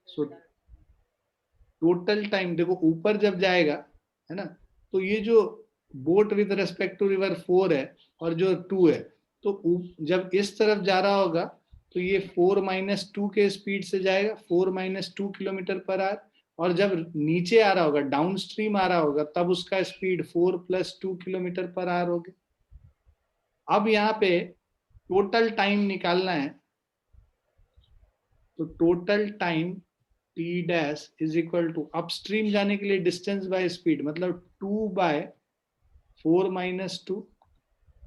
So total time देखो, ऊपर जब जाएगा है ना, तो ये जो boat with respect to river 4 है और जो 2 है, तो जब इस तरफ जा रहा होगा तो ये 4-2 के स्पीड से जाएगा, 4-2 किलोमीटर पर आवर, और जब नीचे आ रहा होगा, डाउन स्ट्रीम आ रहा होगा, तब उसका स्पीड 4+2 किलोमीटर पर आवर होगा। अब यहाँ पे टोटल टाइम निकालना है, तो total time T dash is equal to upstream जाने के लिए डिस्टेंस बाय स्पीड, मतलब 2/4-2,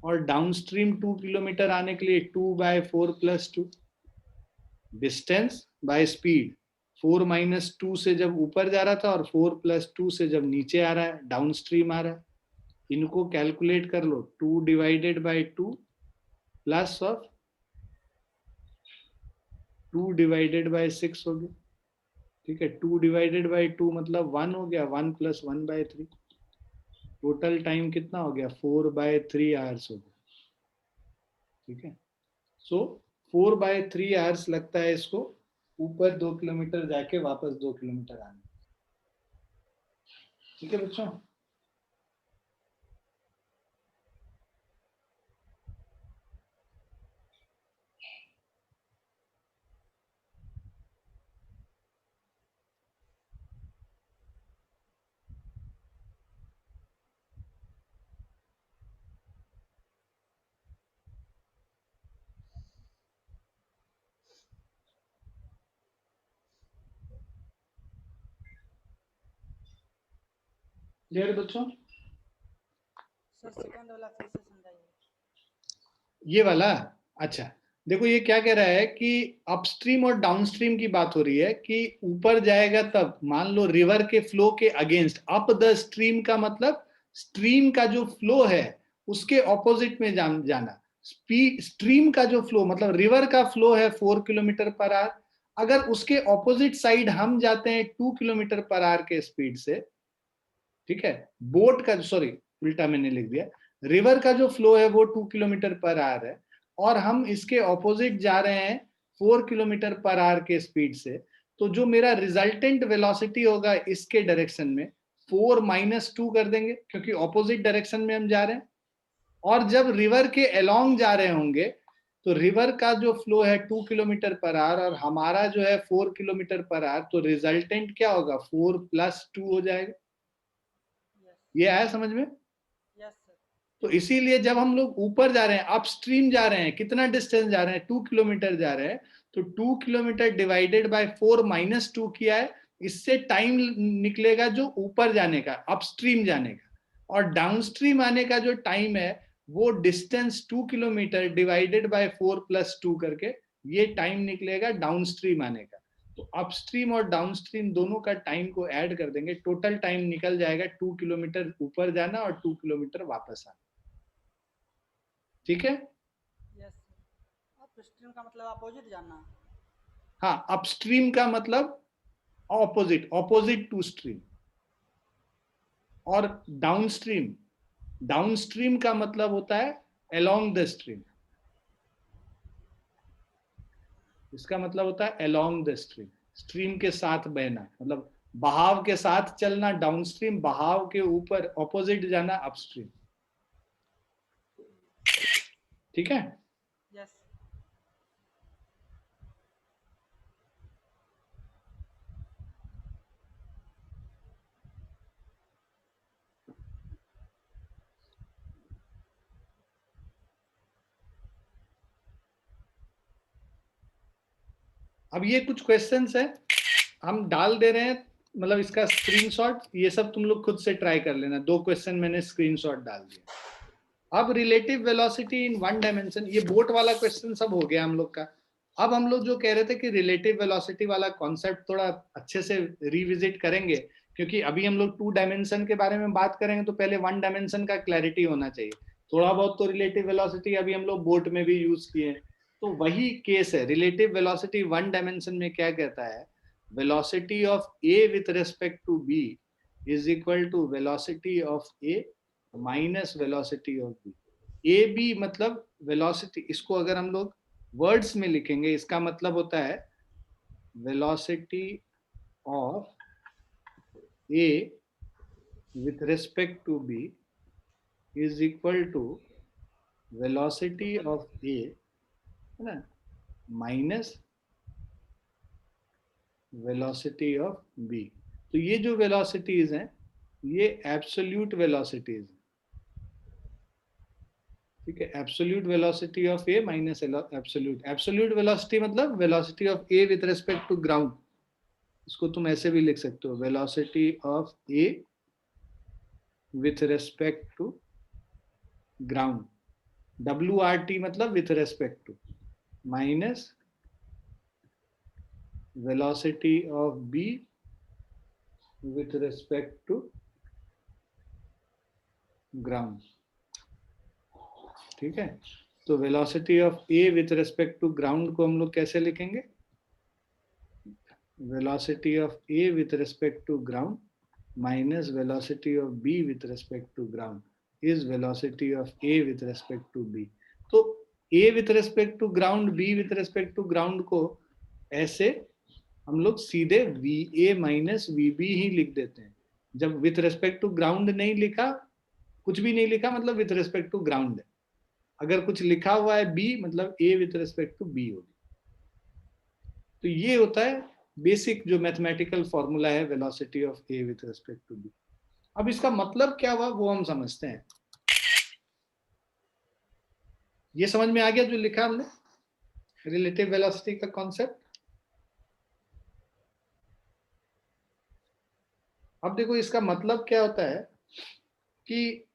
और डाउनस्ट्रीम 2 किलोमीटर आने के लिए 2/4+2। डिस्टेंस बाय स्पीड 4-2 से जब ऊपर जा रहा था, और 4+2 से जब नीचे आ रहा है, डाउनस्ट्रीम आ रहा है। इनको कैलकुलेट कर लो, 2/2 प्लस ऑफ 2/6 हो गया, ठीक है। 2/2 मतलब 1 हो गया, 1 + 1/3। टोटल टाइम कितना हो गया? 4/3 आवर्स हो गया, ठीक है। सो 4/3 आवर्स लगता है इसको ऊपर 2 किलोमीटर जाके वापस 2 किलोमीटर आने, ठीक है बच्चों। क्लियर बच्चों? सर सेकंड वाला फिर से समझाइए। ये वाला अच्छा, देखो ये क्या कह रहा है कि अपस्ट्रीम और डाउनस्ट्रीम की बात हो रही है, कि ऊपर जाएगा तब, मान लो रिवर के फ्लो के अगेंस्ट, अप द स्ट्रीम का मतलब स्ट्रीम का जो फ्लो है उसके ऑपोजिट में जाना। स्ट्रीम का जो फ्लो मतलब रिवर का फ्लो है 4 किलोमीटर पर आवर, अगर उसके ऑपोजिट साइड हम जाते हैं 2 किलोमीटर पर आवर के स्पीड से, ठीक है। बोट का, सॉरी उल्टा मैंने लिख दिया, रिवर का जो फ्लो है वो 2 किलोमीटर पर आवर है, और हम इसके ऑपोजिट जा रहे हैं 4 किलोमीटर पर आवर के स्पीड से, तो जो मेरा रिजल्टेंट वेलोसिटी होगा इसके डायरेक्शन में 4-2 कर देंगे, क्योंकि ऑपोजिट डायरेक्शन में हम जा रहे हैं। और जब रिवर के अलोंग जा रहे होंगे तो रिवर का जो फ्लो है 2 किलोमीटर पर आवर और हमारा जो है 4 किलोमीटर पर आवर, तो रिजल्टेंट क्या होगा? 4+2 हो जाएगा। ये आया समझ में? Yes sir. तो इसीलिए जब हम लोग ऊपर जा रहे हैं, अपस्ट्रीम जा रहे हैं, कितना डिस्टेंस जा रहे हैं? 2 किलोमीटर जा रहे हैं, तो 2 किलोमीटर डिवाइडेड बाय 4-2 किया है, इससे टाइम निकलेगा जो ऊपर जाने का, अपस्ट्रीम जाने का, और डाउनस्ट्रीम आने का जो टाइम है वो डिस्टेंस 2 किलोमीटर डिवाइडेड बाय 4+2 करके ये टाइम निकलेगा डाउनस्ट्रीम आने का। तो अपस्ट्रीम और डाउनस्ट्रीम दोनों का टाइम को ऐड कर देंगे, टोटल टाइम निकल जाएगा 2 किलोमीटर ऊपर जाना और 2 किलोमीटर वापस आना। ठीक है? Yes sir. अपस्ट्रीम का मतलब अपोजिट जाना। हाँ, अपस्ट्रीम का मतलब ऑपोजिट, ऑपोजिट टू स्ट्रीम। और डाउनस्ट्रीम, डाउनस्ट्रीम का मतलब होता है अलोंग द स्ट्रीम। इसका मतलब होता है अलोंग द स्ट्रीम, स्ट्रीम के साथ बहना, मतलब बहाव के साथ चलना डाउनस्ट्रीम, बहाव के ऊपर ऑपोजिट जाना अपस्ट्रीम। ठीक है? यस। अब ये कुछ क्वेश्चंस है हम डाल दे रहे हैं, मतलब इसका स्क्रीनशॉट, ये सब तुम लोग खुद से ट्राई कर लेना। 2 क्वेश्चन मैंने स्क्रीनशॉट डाल दिया। अब relative velocity in one dimension, ये बोट वाला क्वेश्चन सब हो गया हम लोग का। अब हम लोग जो कह रहे थे कि रिलेटिव वेलोसिटी वाला कॉन्सेप्ट थोड़ा अच्छे से रिविजिट करेंगे, क्योंकि अभी हम लोग 2 डायमेंशन के बारे में बात करेंगे तो पहले 1 डायमेंशन का क्लैरिटी होना चाहिए। थोड़ा बहुत तो रिलेटिव वेलोसिटी अभी हम लोग बोट में भी यूज किए, तो वही केस है। रिलेटिव वेलोसिटी 1 डायमेंशन में क्या कहता है, velocity of A with respect to B is equal to velocity of A minus velocity of B. A B मतलब वेलोसिटी, इसको अगर हम लोग वर्ड्स में लिखेंगे इसका मतलब होता है velocity of A with respect to B is equal to velocity of A, है ना, माइनस वेलोसिटी ऑफ बी। तो ये जो वेलोसिटीज हैं ये एब्सोल्यूट वेलोसिटीज, ठीक है। Absolute velocity of A minus absolute velocity मतलब velocity of A with respect to ground. इसको तुम ऐसे भी लिख सकते हो, velocity of A with respect to ground, WRT मतलब with respect to, minus velocity of B with respect to ground. ठीक है, तो velocity of A with respect to ground को हम लोग कैसे लिखेंगे, velocity of A with respect to ground minus velocity of B with respect to ground is velocity of A with respect to B. तो A with respect to ground, B with respect to ground को ऐसे हम लोग सीधे V A minus V B ही लिख देते हैं। जब विथ रेस्पेक्ट टू ग्राउंड नहीं लिखा, कुछ भी नहीं लिखा, मतलब विथ रेस्पेक्ट टू ग्राउंड है। अगर कुछ लिखा हुआ है बी, मतलब A with respect to B होगी। तो ये होता है बेसिक जो मैथमेटिकल फॉर्मूला है velocity of A with respect to B. अब इसका मतलब क्या हुआ वो हम समझते हैं। ये समझ में आ गया जो लिखा हमने रिलेटिव वेलोसिटी का कॉन्सेप्ट। अब देखो इसका मतलब क्या होता है कि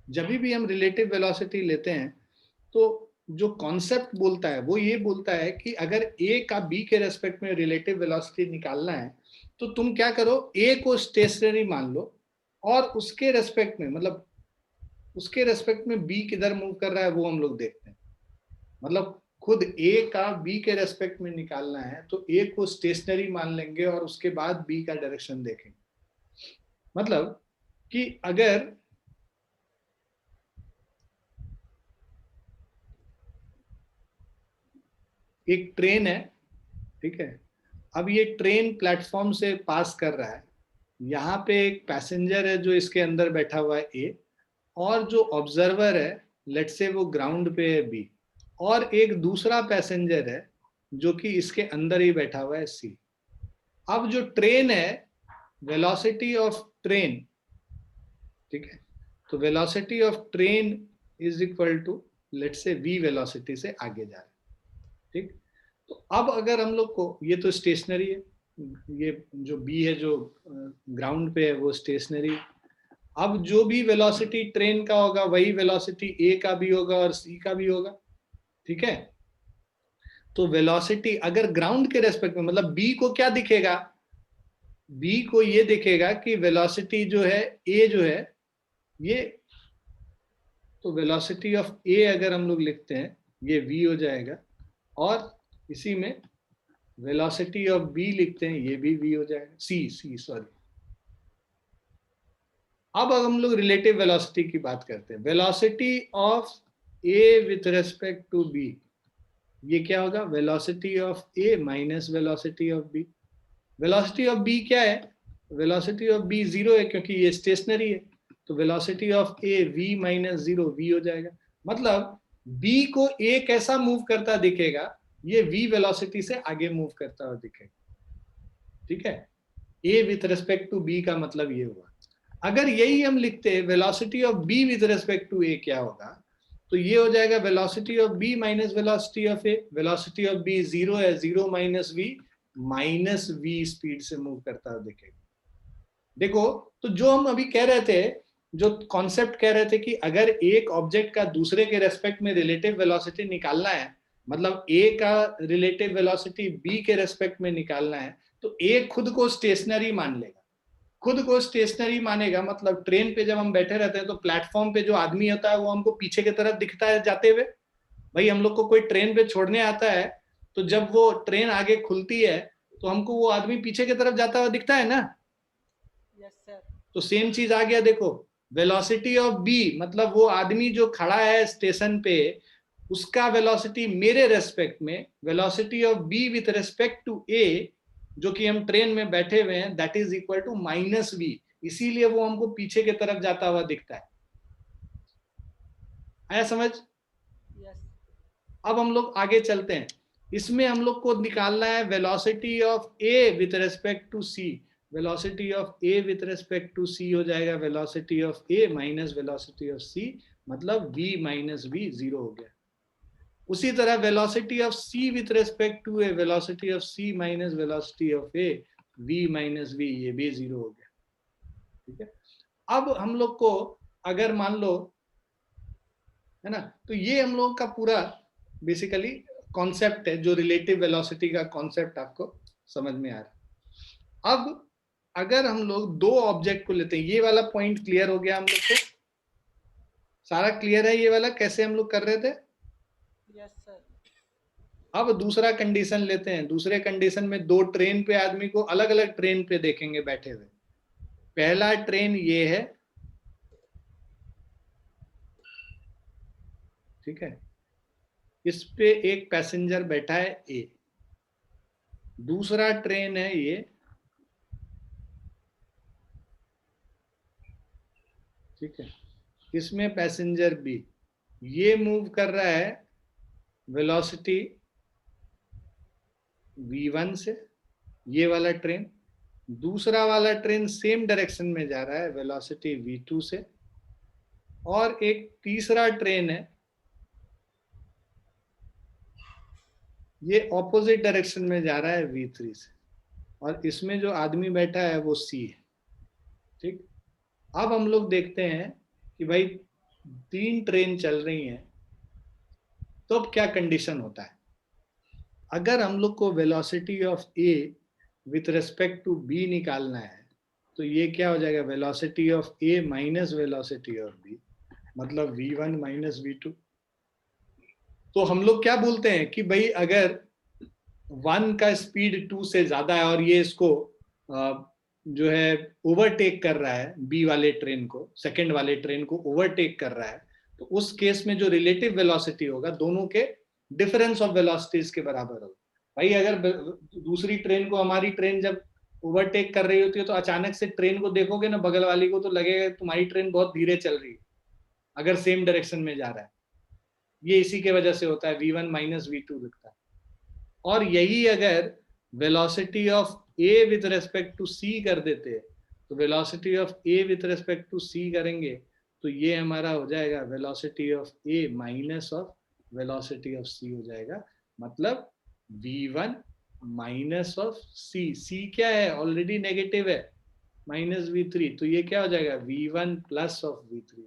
जब भी हम रिलेटिव वेलोसिटी लेते हैं तो जो कॉन्सेप्ट बोलता है वो ये बोलता है कि अगर ए का बी के रेस्पेक्ट में रिलेटिव वेलोसिटी निकालना है तो तुम क्या करो, ए को स्टेशनरी मान लो और उसके रेस्पेक्ट में, मतलब उसके रेस्पेक्ट में बी किधर मूव कर रहा है वो हम लोग देखते हैं। मतलब खुद ए का बी के रेस्पेक्ट में निकालना है तो ए को स्टेशनरी मान लेंगे और उसके बाद बी का डायरेक्शन देखेंगे। मतलब कि अगर एक ट्रेन है, ठीक है, अब ये ट्रेन प्लेटफॉर्म से पास कर रहा है, यहाँ पे एक पैसेंजर है जो इसके अंदर बैठा हुआ है ए, और जो ऑब्जर्वर है लेट्स से वो ग्राउंड पे है बी, और एक दूसरा पैसेंजर है जो कि इसके अंदर ही बैठा हुआ है सी। अब जो ट्रेन है, वेलोसिटी ऑफ ट्रेन, ठीक है, तो velocity of train is equal to let's say v velocity से आगे जा रहा है, ठीक। तो अब अगर हम लोग को, ये तो स्टेशनरी है, ये जो b है जो ग्राउंड पे है वो स्टेशनरी। अब जो भी वेलोसिटी ट्रेन का होगा वही वेलोसिटी a का भी होगा और c का भी होगा, ठीक है। तो वेलोसिटी अगर ग्राउंड के रेस्पेक्ट में, मतलब बी को क्या दिखेगा, बी को ये दिखेगा कि वेलोसिटी जो है ए जो है ये, तो वेलोसिटी ऑफ ए अगर हम लोग लिखते हैं ये v हो जाएगा, और इसी में वेलोसिटी ऑफ बी लिखते हैं ये भी v हो जाएगा, सी सॉरी। अब हम लोग रिलेटिव वेलोसिटी की बात करते हैं। Velocity of A with respect to B, ये क्या होगा, velocity of A minus velocity of B. Velocity of B क्या है, वेलोसिटी ऑफ बी 0 है क्योंकि ये स्टेशनरी है, तो velocity of A v minus 0 v हो जाएगा। मतलब b को a कैसा मूव करता दिखेगा, ये v वेलोसिटी से आगे मूव करता हुआ दिखेगा, ठीक है। a with respect to b का मतलब ये हुआ। अगर यही हम लिखते हैं velocity of b with respect to a क्या होगा, तो ये हो जाएगा velocity of b minus velocity of a। Velocity of b 0 है, 0 माइनस v स्पीड से मूव करता हुआ दिखेगा। देखो, तो जो हम अभी कह रहे थे, जो कॉन्सेप्ट कह रहे थे कि अगर एक ऑब्जेक्ट का दूसरे के रेस्पेक्ट में रिलेटिव वेलोसिटी निकालना है, मतलब a का रिलेटिव वेलोसिटी b के रेस्पेक्ट में निकालना है, तो a खुद को स्टेशनरी मान लेगा। खुद को स्टेशनरी मानेगा मतलब ट्रेन पे जब हम बैठे रहते हैं तो प्लेटफॉर्म पे जो आदमी होता है वो हमको पीछे की तरफ दिखता है जाते हुए। भाई हम लोग को कोई ट्रेन पे छोड़ने आता है तो जब वो ट्रेन आगे खुलती है तो हमको वो आदमी पीछे की तरफ जाता हुआ दिखता है ना। Yes sir. तो सेम चीज आ गया, देखो वेलोसिटी ऑफ बी मतलब वो आदमी जो खड़ा है स्टेशन पे उसका वेलोसिटी मेरे रेस्पेक्ट में, velocity of B with respect to A जो कि हम ट्रेन में बैठे हुए हैं, that is equal to minus V. इसीलिए वो हमको पीछे की तरफ जाता हुआ दिखता है। आया समझ? यस। अब हम लोग आगे चलते हैं। इसमें हम लोग को निकालना है velocity of A with respect to C. Velocity of A with respect to C हो जाएगा velocity of A minus velocity of C, मतलब v माइनस वी 0 हो गया। उसी तरह velocity of c with respect to A, velocity of c minus velocity of A, v minus V, ये भी 0 हो गया, ठीक है। अब हम लोग को अगर मान लो, है ना, तो ये हम लोग का पूरा बेसिकली कॉन्सेप्ट है जो रिलेटिव वेलोसिटी का कॉन्सेप्ट आपको समझ में आ रहा है। अब अगर हम लोग दो ऑब्जेक्ट को लेते हैं, ये वाला पॉइंट क्लियर हो गया हम लोग को, सारा क्लियर है ये वाला कैसे हम लोग कर रहे थे। Yes sir. अब दूसरा कंडीशन लेते हैं। दूसरे कंडीशन में दो ट्रेन पे आदमी को अलग अलग ट्रेन पे देखेंगे बैठे हुए। पहला ट्रेन ये है, ठीक है, इस पे एक पैसेंजर बैठा है ए। दूसरा ट्रेन है ये, ठीक है, इसमें पैसेंजर बी, ये मूव कर रहा है वेलोसिटी v1 से, ये वाला ट्रेन। दूसरा वाला ट्रेन सेम डायरेक्शन में जा रहा है वेलोसिटी v2 से, और एक तीसरा ट्रेन है ये ऑपोजिट डायरेक्शन में जा रहा है v3 से, और इसमें जो आदमी बैठा है वो c है, ठीक। अब हम लोग देखते हैं कि भाई तीन ट्रेन चल रही हैं, तो अब क्या कंडीशन होता है। अगर हम लोग को velocity of A with respect to B निकालना है तो ये क्या हो जाएगा, velocity of A minus velocity of B, मतलब v1 माइनस v2। तो हम लोग क्या बोलते हैं कि भाई अगर 1 का स्पीड 2 से ज्यादा है और ये इसको जो है ओवरटेक कर रहा है, बी वाले ट्रेन को, सेकंड वाले ट्रेन को ओवरटेक कर रहा है, तो उस केस में जो रिलेटिव वेलोसिटी होगा दोनों के डिफरेंस ऑफ वेलोसिटीज के बराबर होगा। भाई अगर दूसरी ट्रेन को हमारी ट्रेन जब ओवरटेक कर रही होती है तो अचानक से ट्रेन को देखोगे ना बगल वाली को, तो लगेगा तुम्हारी ट्रेन बहुत धीरे चल रही है अगर सेम डायरेक्शन में जा रहा है। ये इसी के वजह से होता है, v1 माइनस v2 लिखता है। और यही अगर velocity of a with respect to c कर देते हैं, तो velocity of a with respect to c करेंगे तो ये हमारा हो जाएगा velocity of a minus of velocity of c हो जाएगा, मतलब v1 माइनस ऑफ c क्या है, ऑलरेडी नेगेटिव है, माइनस v3, तो ये क्या हो जाएगा v1 प्लस ऑफ v3।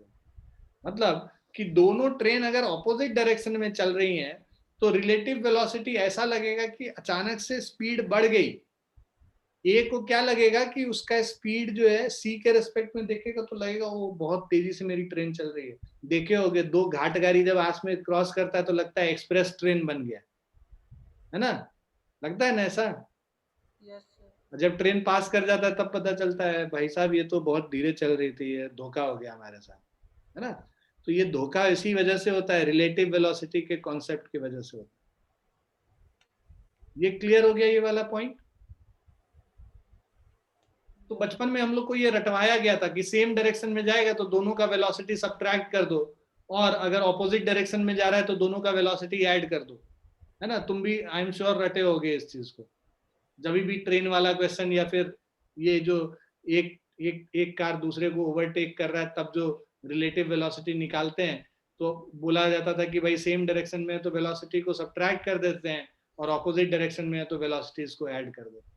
मतलब कि दोनों ट्रेन अगर ऑपोजिट डायरेक्शन में चल रही हैं तो रिलेटिव वेलोसिटी ऐसा लगेगा कि अचानक से स्पीड बढ़ गई। ए को क्या लगेगा कि उसका स्पीड जो है सी के रेस्पेक्ट में देखेगा तो लगेगा वो बहुत तेजी से मेरी ट्रेन चल रही है। देखे होगे दो घाट गाड़ी जब आस में क्रॉस करता है तो लगता है एक्सप्रेस ट्रेन बन गया, है ना, लगता है ना ऐसा। Yes sir. जब ट्रेन पास कर जाता है तब पता चलता है भाई साहब ये तो बहुत धीरे चल रही थी, ये धोखा हो गया हमारे साथ, है ना। तो ये धोखा इसी वजह से होता है, रिलेटिव वेलोसिटी के कॉन्सेप्ट की वजह से होता है। ये क्लियर हो गया ये वाला पॉइंट। तो बचपन में हम लोग को ये रटवाया गया था कि सेम डायरेक्शन में जाएगा तो दोनों का वेलोसिटी सब्ट्रैक्ट कर दो, और अगर ऑपोजिट डायरेक्शन में जा रहा है तो दोनों का वेलोसिटी ऐड कर दो, है ना। तुम भी आई एम श्योर रटे होगे इस चीज को। जब भी ट्रेन वाला क्वेश्चन या फिर ये जो एक एक एक कार दूसरे को ओवरटेक कर रहा है तब जो रिलेटिव वेलोसिटी निकालते हैं तो बोला जाता था कि भाई सेम डायरेक्शन में है तो वेलोसिटी को सब्ट्रैक्ट कर देते हैं, और ऑपोजिट डायरेक्शन में है तो वेलोसिटीज को ऐड कर देते।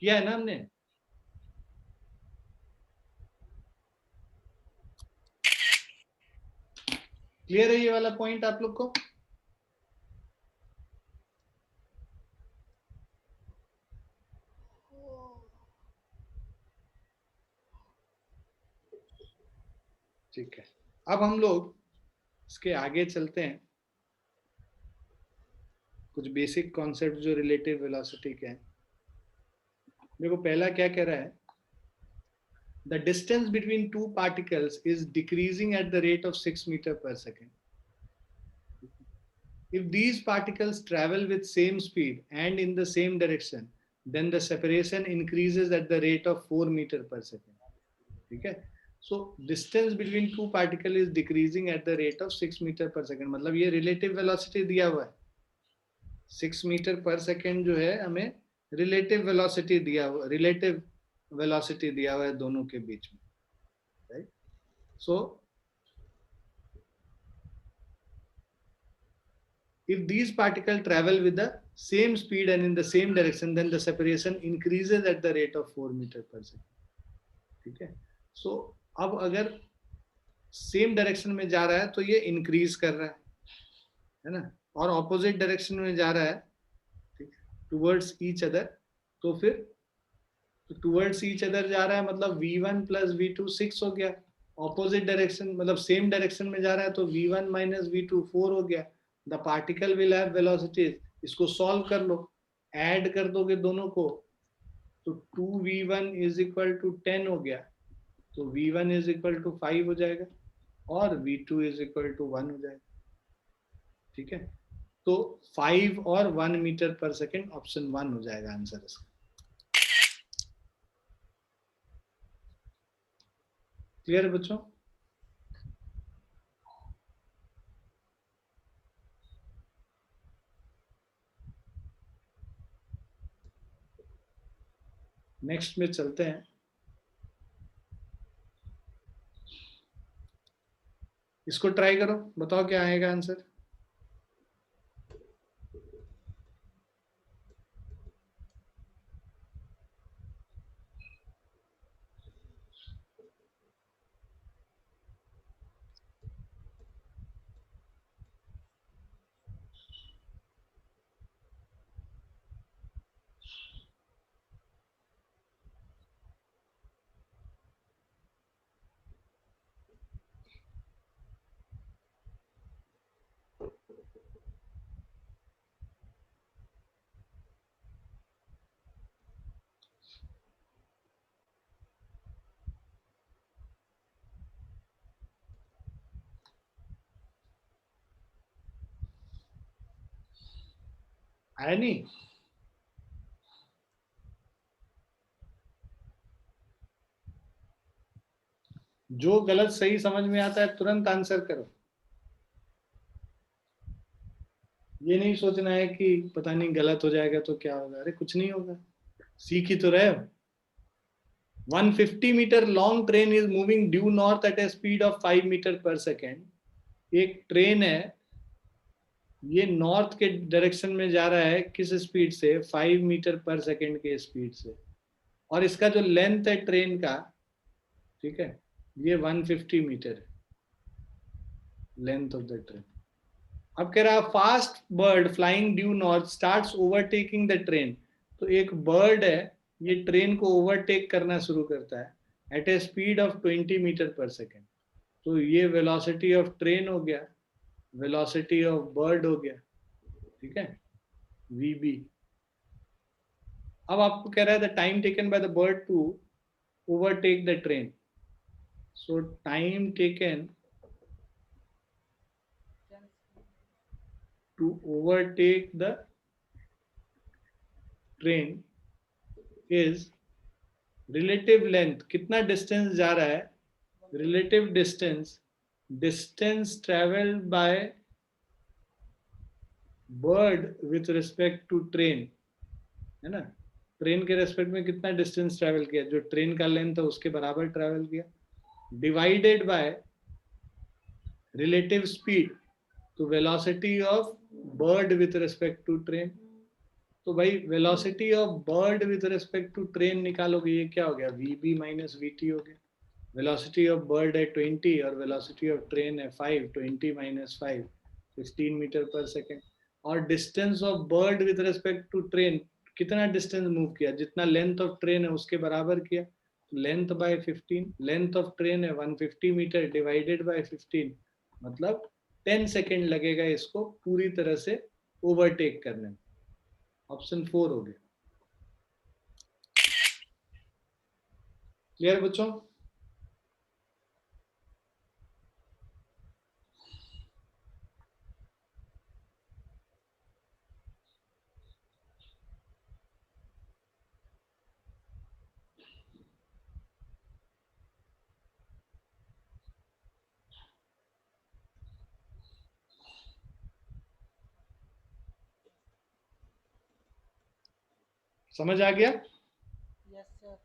किया है ना हमने। क्लियर है ये वाला पॉइंट आप लोग को। ठीक है, अब हम लोग इसके आगे चलते हैं। कुछ बेसिक कॉन्सेप्ट जो रिलेटिव वेलोसिटी के हैं। देखो पहला क्या कह रहा है, the distance between two particles is decreasing at the rate of 6 metre per second. If these particles travel with same speed and in the same direction, then the separation increases at the rate of 4 meter per second. ठीक है, so distance between two particles is decreasing at the rate of 6 meter per second। मतलब ये relative velocity दिया हुआ है 6 meter per second, जो है हमें relative velocity दिया हुआ, relative velocity दिया हुआ है दोनों के बीच में, right? So if these particles travel with the same speed and in the same direction, then the separation increases at the rate of 4 meter per second। ठीक है, सो अब अगर सेम डायरेक्शन में जा रहा है तो ये इंक्रीज कर रहा है ना, और ऑपोजिट डायरेक्शन में जा रहा है, ठीक, टुवर्ड्स ईच अदर, तो फिर टुवर्ड्स ईच अदर जा रहा है मतलब v1 प्लस v2 6 हो गया। ऑपोजिट डायरेक्शन मतलब सेम डायरेक्शन में जा रहा है तो v1 माइनस v2 4 हो गया। The particle will have velocities, इसको सॉल्व कर लो, ऐड कर दोगे दोनों को तो 2v1 इज इक्वल टू 10 हो गया, तो v1 इज इक्वल टू 5 हो जाएगा और v2 इज इक्वल टू 1 हो जाएगा। ठीक है, तो 5 और 1 मीटर पर सेकेंड, ऑप्शन 1 हो जाएगा आंसर इसका। क्लियर है बच्चों। नेक्स्ट में चलते हैं। इसको ट्राई करो, बताओ क्या आएगा आंसर। आया नहीं। जो गलत सही समझ में आता है तुरंत आंसर करो। ये नहीं सोचना है कि पता नहीं गलत हो जाएगा तो क्या होगा, अरे कुछ नहीं होगा, सीख ही तो रहे हो। 150 metre long train is moving due north at a speed of 5 metre per second. एक ट्रेन है, ये नॉर्थ के डायरेक्शन में जा रहा है, किस स्पीड से, 5 मीटर पर सेकेंड के स्पीड से, और इसका जो लेंथ है ट्रेन का, ठीक है, ये 150 मीटर है लेंथ ऑफ द ट्रेन। अब कह रहा है fast bird flying due north starts overtaking the train. तो एक बर्ड है, ये ट्रेन को ओवरटेक करना शुरू करता है at a speed of 20 metre per second. तो ये वेलोसिटी ऑफ ट्रेन हो गया, वेलोसिटी ऑफ बर्ड हो गया, ठीक है, वीबी। अब आपको कह रहा है the time taken by the bird to overtake the train. So time taken 10 to overtake the train is relative length, कितना डिस्टेंस जा रहा है, relative distance, distance traveled by bird with respect to train, है ना, train के respect में कितना distance travel किया, जो ट्रेन का लेंथ है उसके बराबर ट्रेवल किया, डिवाइडेड बाय रिलेटिव स्पीड, तो velocity of bird with respect to train. तो भाई velocity of bird with respect to train निकालोगे, ये क्या हो गया, वीबी माइनस वीटी हो गया। वेलोसिटी ऑफ बर्ड है 20 और वेलोसिटी ऑफ ट्रेन है 5, 20 माइनस 5 15 मीटर पर सेकेंड। और distance of bird with respect to train, कितना डिस्टेंस मूव किया, जितना लेंथ ऑफ ट्रेन है उसके बराबर किया, length by 15, length of train है 150 मीटर डिवाइडेड बाय 15, मतलब 10 सेकेंड लगेगा इसको पूरी तरह से ओवरटेक करने में। ऑप्शन 4 हो गया। क्लियर बच्चों? समझ आ गया? Yes, sir.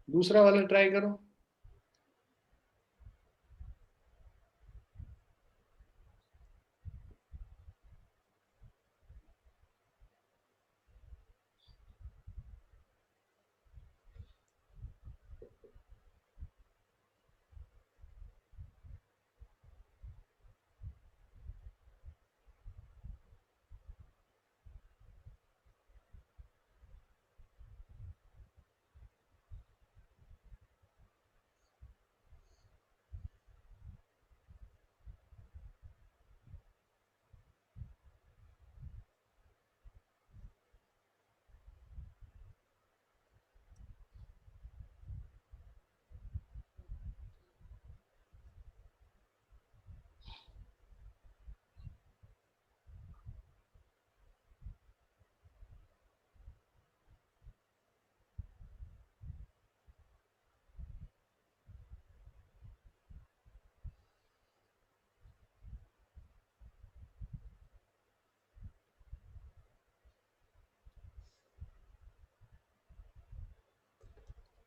दूसरा वाला ट्राई करो।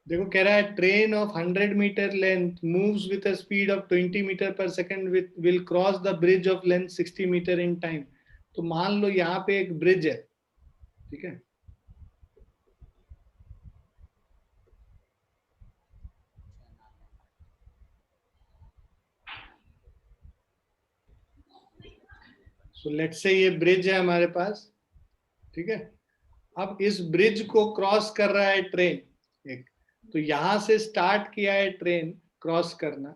देखो कह रहा है train of 100 meter length moves with a speed of 20 metre per second will cross the bridge of length 60 meter in time. तो मान लो यहाँ पे एक ब्रिज है, ठीक है, सो लेट्स से ये ब्रिज है हमारे पास, ठीक है। अब इस ब्रिज को क्रॉस कर रहा है ट्रेन एक, तो यहां से स्टार्ट किया है ट्रेन क्रॉस करना,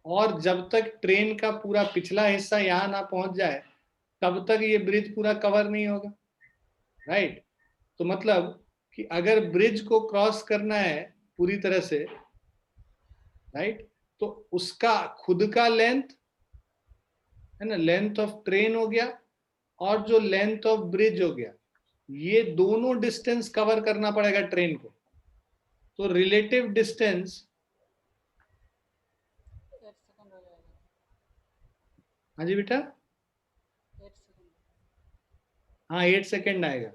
और जब तक ट्रेन का पूरा पिछला हिस्सा यहाँ ना पहुंच जाए तब तक ये ब्रिज पूरा कवर नहीं होगा, राइट। तो मतलब कि अगर ब्रिज को क्रॉस करना है पूरी तरह से, राइट, तो उसका खुद का लेंथ है ना, लेंथ ऑफ ट्रेन हो गया और जो लेंथ ऑफ ब्रिज हो गया, ये दोनों डिस्टेंस कवर करना पड़ेगा ट्रेन को। तो रिलेटिव डिस्टेंस, 8 सेकंड हो जाएगा। हाँ जी बेटा, 8 सेकंड। हाँ 8 सेकेंड आएगा।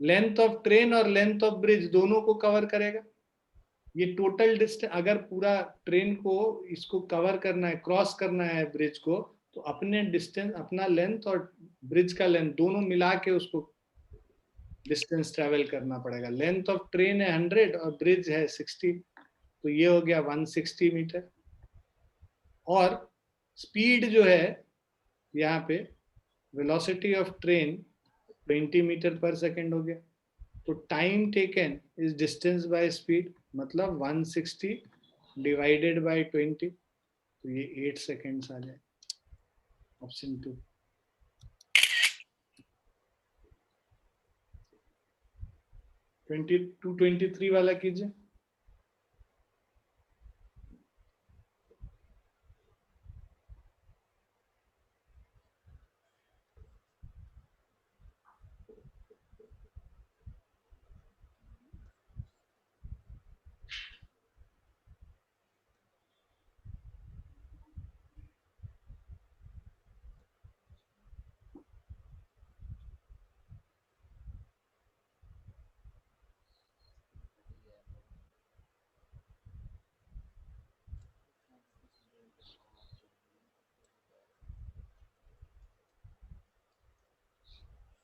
लेंथ ऑफ ट्रेन और लेंथ ऑफ ब्रिज दोनों को कवर करेगा। ये टोटल डिस्टेंस, अगर पूरा ट्रेन को इसको कवर करना है, क्रॉस करना है ब्रिज को, तो अपने डिस्टेंस, अपना लेंथ और ब्रिज का लेंथ दोनों मिला के उसको डिस्टेंस ट्रेवल करना पड़ेगा। लेंथ ऑफ ट्रेन है 100 और ब्रिज है 60, तो ये हो गया 160 मीटर। और स्पीड जो है यहाँ पे velocity of train 20 metre per second हो गया, तो time taken is distance by speed, मतलब 160 डिवाइडेड बाय 20, तो ये 8 सेकेंड्स आ जाए। ऑप्शन 2। 22-23 वाला कीजिए।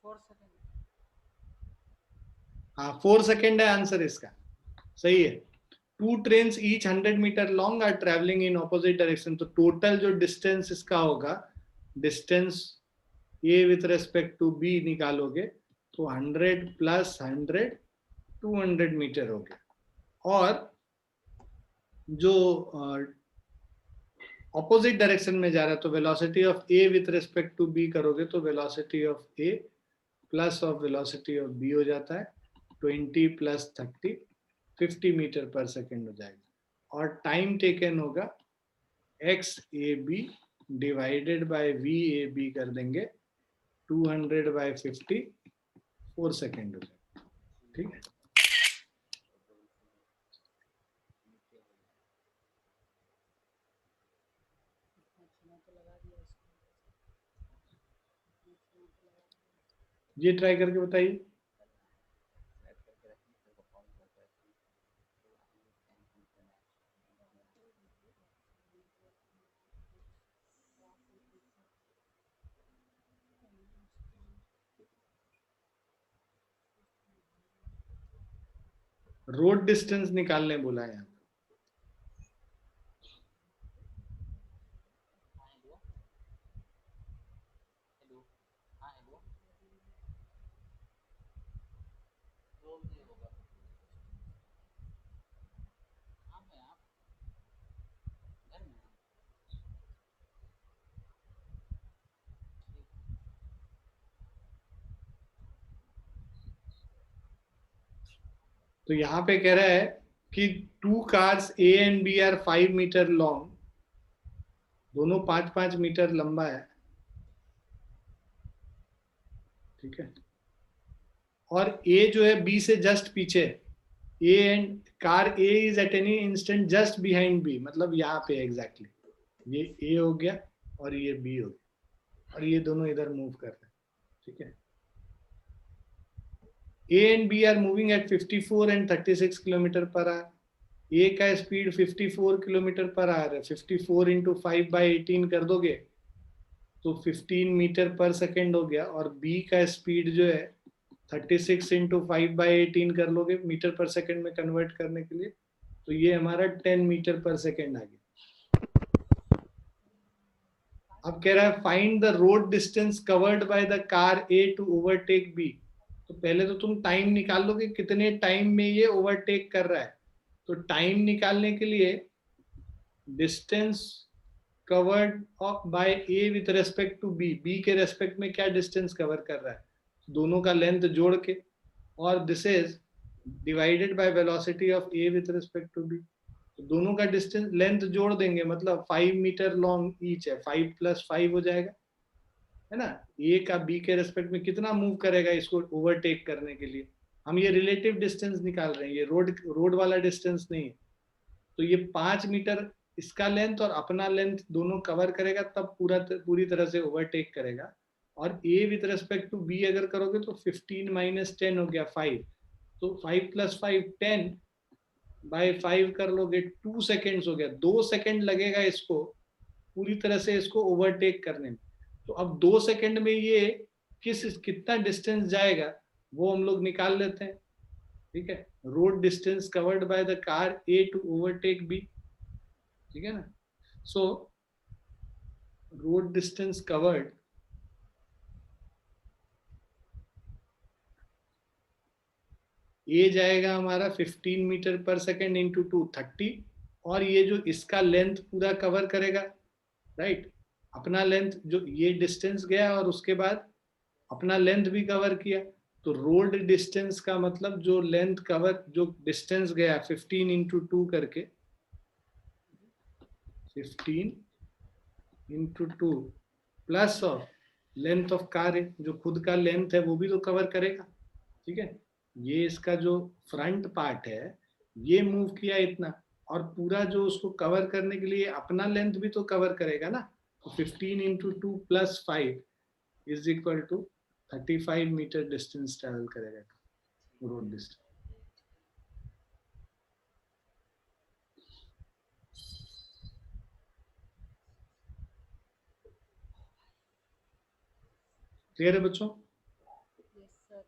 Four second. हाँ 4 सेकेंड है आंसर इसका, सही है। 2 trains each 100 metre long are travelling in opposite direction, तो टोटल जो डिस्टेंस इसका होगा, distance A with respect to B निकालोगे तो 100 प्लस 100 200 मीटर हो गया। और जो ऑपोजिट डायरेक्शन में जा रहा है तो velocity of A with respect to B करोगे तो velocity of A plus of velocity of B हो जाता है 20 प्लस 30 50 मीटर पर सेकेंड हो जाएगा। और टाइम टेकन होगा X A B divided by V A B कर देंगे 200 बाय 50 4 सेकेंड हो जाएगा। ठीक है, ये ट्राई करके बताइए। रोड डिस्टेंस निकालने बोला है यहाँ। तो यहाँ पे कह रहा है कि 2 cars A and B are 5 metre long, दोनों 5-5 मीटर लंबा है। ठीक है, और ए जो है बी से जस्ट पीछे, A and car A is at any instant just behind B, मतलब यहाँ पे एग्जैक्टली ये ए हो गया और ये बी हो गया और ये दोनों इधर मूव कर रहे हैं। ठीक है, A and B are moving at 54 and 36 kilometer per hour. A का स्पीड 54 किलोमीटर पर आवर है, 54 इंटू 5/18 कर दोगे तो 15 मीटर पर सेकेंड हो गया, और बी का स्पीड जो है 36 इंटू 5/18 कर लोगे मीटर पर सेकेंड में कन्वर्ट करने के लिए, तो ये हमारा 10 मीटर पर सेकेंड आ गया। अब कह रहा है find the road distance covered by the car A to overtake B. तो पहले तो तुम टाइम निकाल लो कि कितने टाइम में ये ओवरटेक कर रहा है। तो टाइम निकालने के लिए distance covered by A with respect to B, B के रेस्पेक्ट में क्या डिस्टेंस कवर कर रहा है, दोनों का लेंथ जोड़ के, और this is divided by velocity of A with respect to B. दोनों का डिस्टेंस लेंथ जोड़ देंगे, मतलब 5 मीटर लॉन्ग ईच है, 5 + 5 हो जाएगा, है ना। ए का बी के रेस्पेक्ट में कितना मूव करेगा इसको ओवरटेक करने के लिए, हम ये रिलेटिव डिस्टेंस निकाल रहे हैं, ये रोड वाला डिस्टेंस नहीं है। तो ये 5 मीटर इसका लेंथ और अपना लेंथ दोनों कवर करेगा, तब पूरी तरह से ओवरटेक करेगा। और A with respect to B अगर करोगे तो 15 - 10 हो गया 5, तो 5 + 5 10/5 कर लोगे 2 सेकेंड्स हो गया। 2 सेकेंड लगेगा इसको पूरी तरह से इसको ओवरटेक करने में। तो अब 2 सेकेंड में ये कितना डिस्टेंस जाएगा वो हम लोग निकाल लेते हैं। ठीक है, road distance covered by the car A to overtake B, ठीक है ना। सो रोड डिस्टेंस कवर्ड ए जाएगा हमारा 15 मीटर पर सेकेंड इंटू 2 30, और ये जो इसका लेंथ पूरा कवर करेगा, राइट, अपना लेंथ जो ये डिस्टेंस गया और उसके बाद अपना लेंथ भी कवर किया, तो रोड डिस्टेंस का मतलब जो लेंथ कवर, जो डिस्टेंस गया 15 इंटू 2 करके, 15 into 2 plus of length of car है, जो खुद का लेंथ है वो भी तो कवर करेगा, ठीक है। ये इसका जो फ्रंट पार्ट है ये मूव किया इतना, और पूरा जो उसको कवर करने के लिए अपना लेंथ भी तो कवर करेगा ना, तो 15 into 2 plus 5 is equal to 35 metre distance travel करेगा रोड डिस्टेंस। क्लियर है बच्चों? Yes, sir.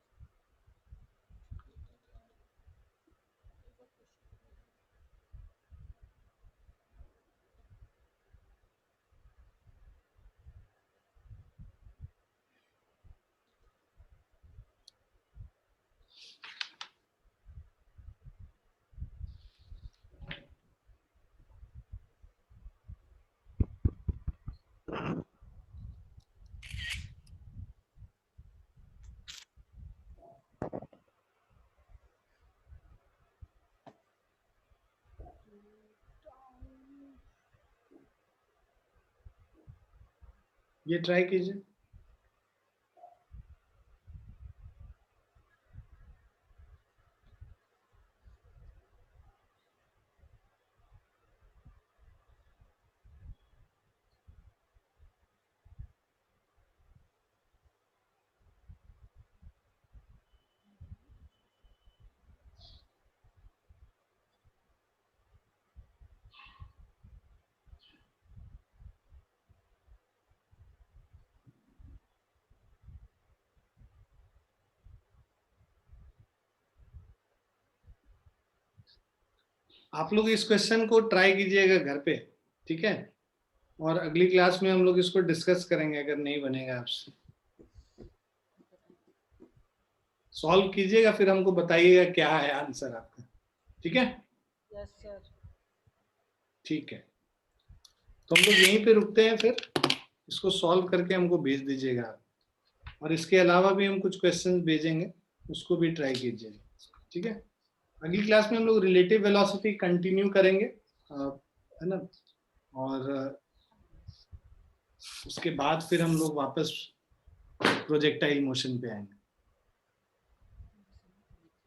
ये ट्राई कीजिए। आप लोग इस क्वेश्चन को ट्राई कीजिएगा घर पे, ठीक है, और अगली क्लास में हम लोग इसको डिस्कस करेंगे अगर नहीं बनेगा आपसे। सॉल्व कीजिएगा फिर हमको बताइएगा क्या है आंसर आपका, ठीक है। Yes, sir. ठीक है, तो हम लोग यहीं पे रुकते हैं, फिर इसको सॉल्व करके हमको भेज दीजिएगा आप, और इसके अलावा भी हम कुछ क्वेश्चन भेजेंगे, उसको भी ट्राई कीजिएगा, ठीक है। अगली क्लास में हम लोग रिलेटिव वेलोसिटी कंटिन्यू करेंगे, है ना, और उसके बाद फिर हम लोग वापस प्रोजेक्टाइल मोशन पे आएंगे,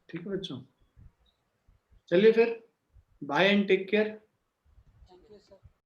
ठीक है बच्चों। चलिए फिर, बाय एंड टेक केयर।